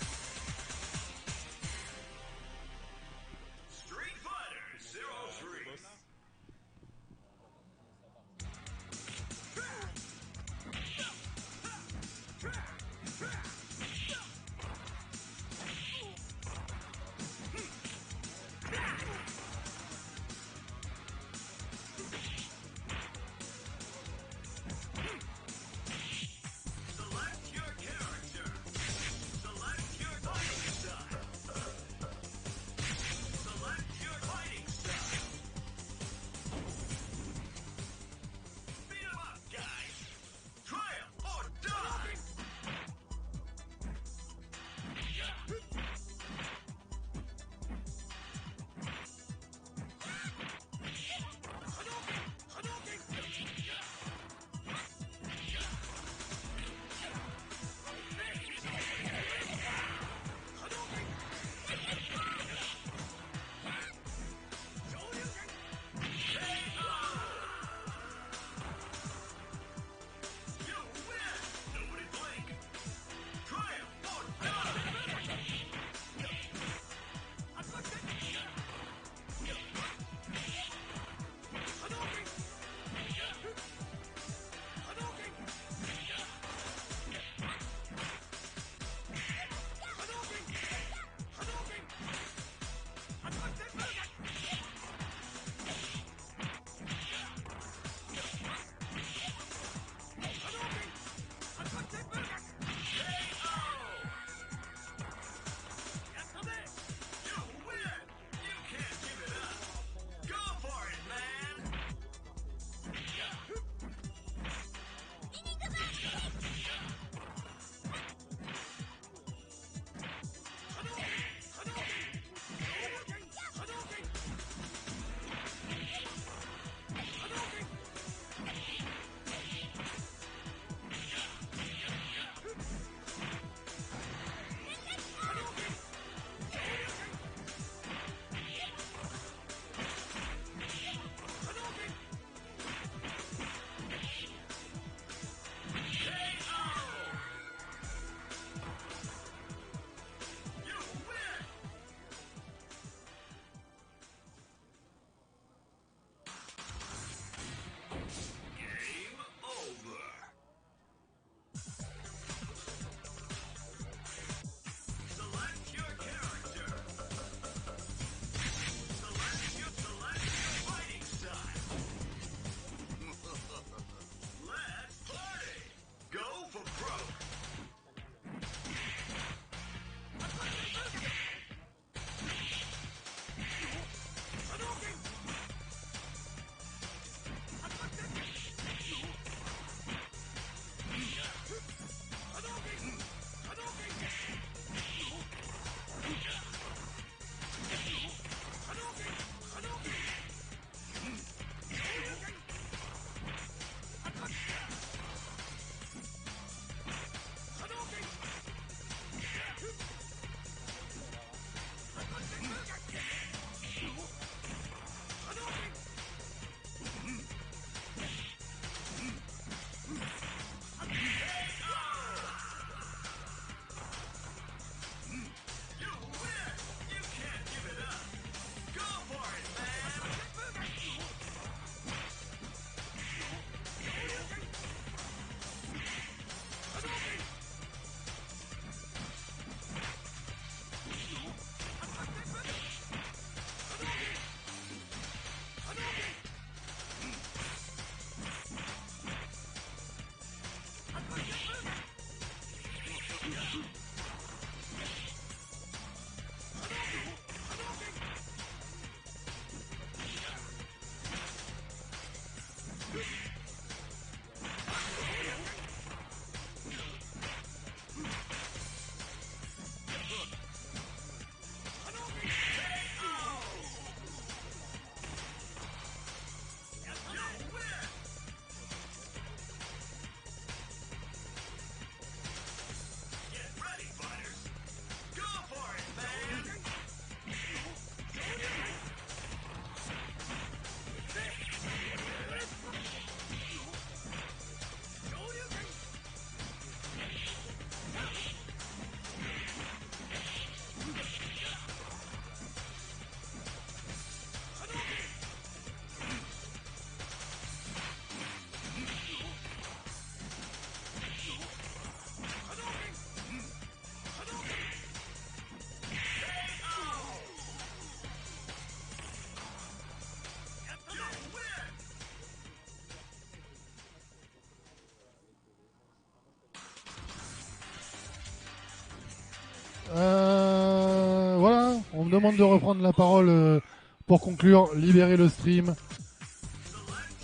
Voilà, on me demande de reprendre la parole pour conclure, libérer le stream.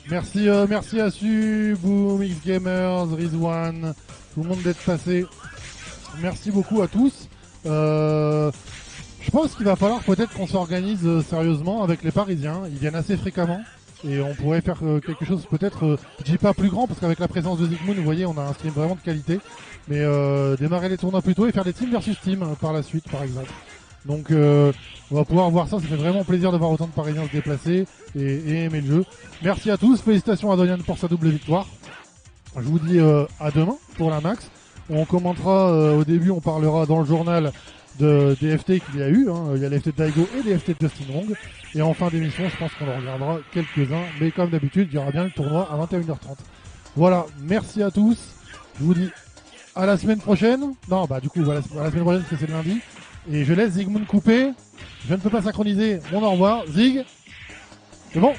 Merci à Boom, X Gamers, Rizwan, tout le monde d'être passé. Merci beaucoup à tous. Je pense qu'il va falloir peut-être qu'on s'organise sérieusement avec les Parisiens. Ils viennent assez fréquemment. Et on pourrait faire quelque chose peut-être, je dis pas plus grand, parce qu'avec la présence de Zigmoon, vous voyez, on a un stream vraiment de qualité. Mais démarrer les tournois plus tôt et faire des teams versus teams par la suite, par exemple. Donc on va pouvoir voir ça fait vraiment plaisir de voir autant de Parisiens se déplacer et aimer le jeu. Merci à tous, félicitations à Dorian pour sa double victoire. Je vous dis à demain pour la Max. On commentera au début, on parlera dans le journal des FT qu'il y a eu. Il y a les FT de Daigo et les FT de Dustin Wong. Et en fin d'émission, je pense qu'on en regardera quelques-uns. Mais comme d'habitude, il y aura bien le tournoi à 21h30. Voilà, merci à tous. Je vous dis à la semaine prochaine. Non, bah du coup, voilà, à la semaine prochaine parce que c'est le lundi. Et je laisse Zigmoon couper. Je ne peux pas synchroniser mon au revoir. Zig, c'est bon.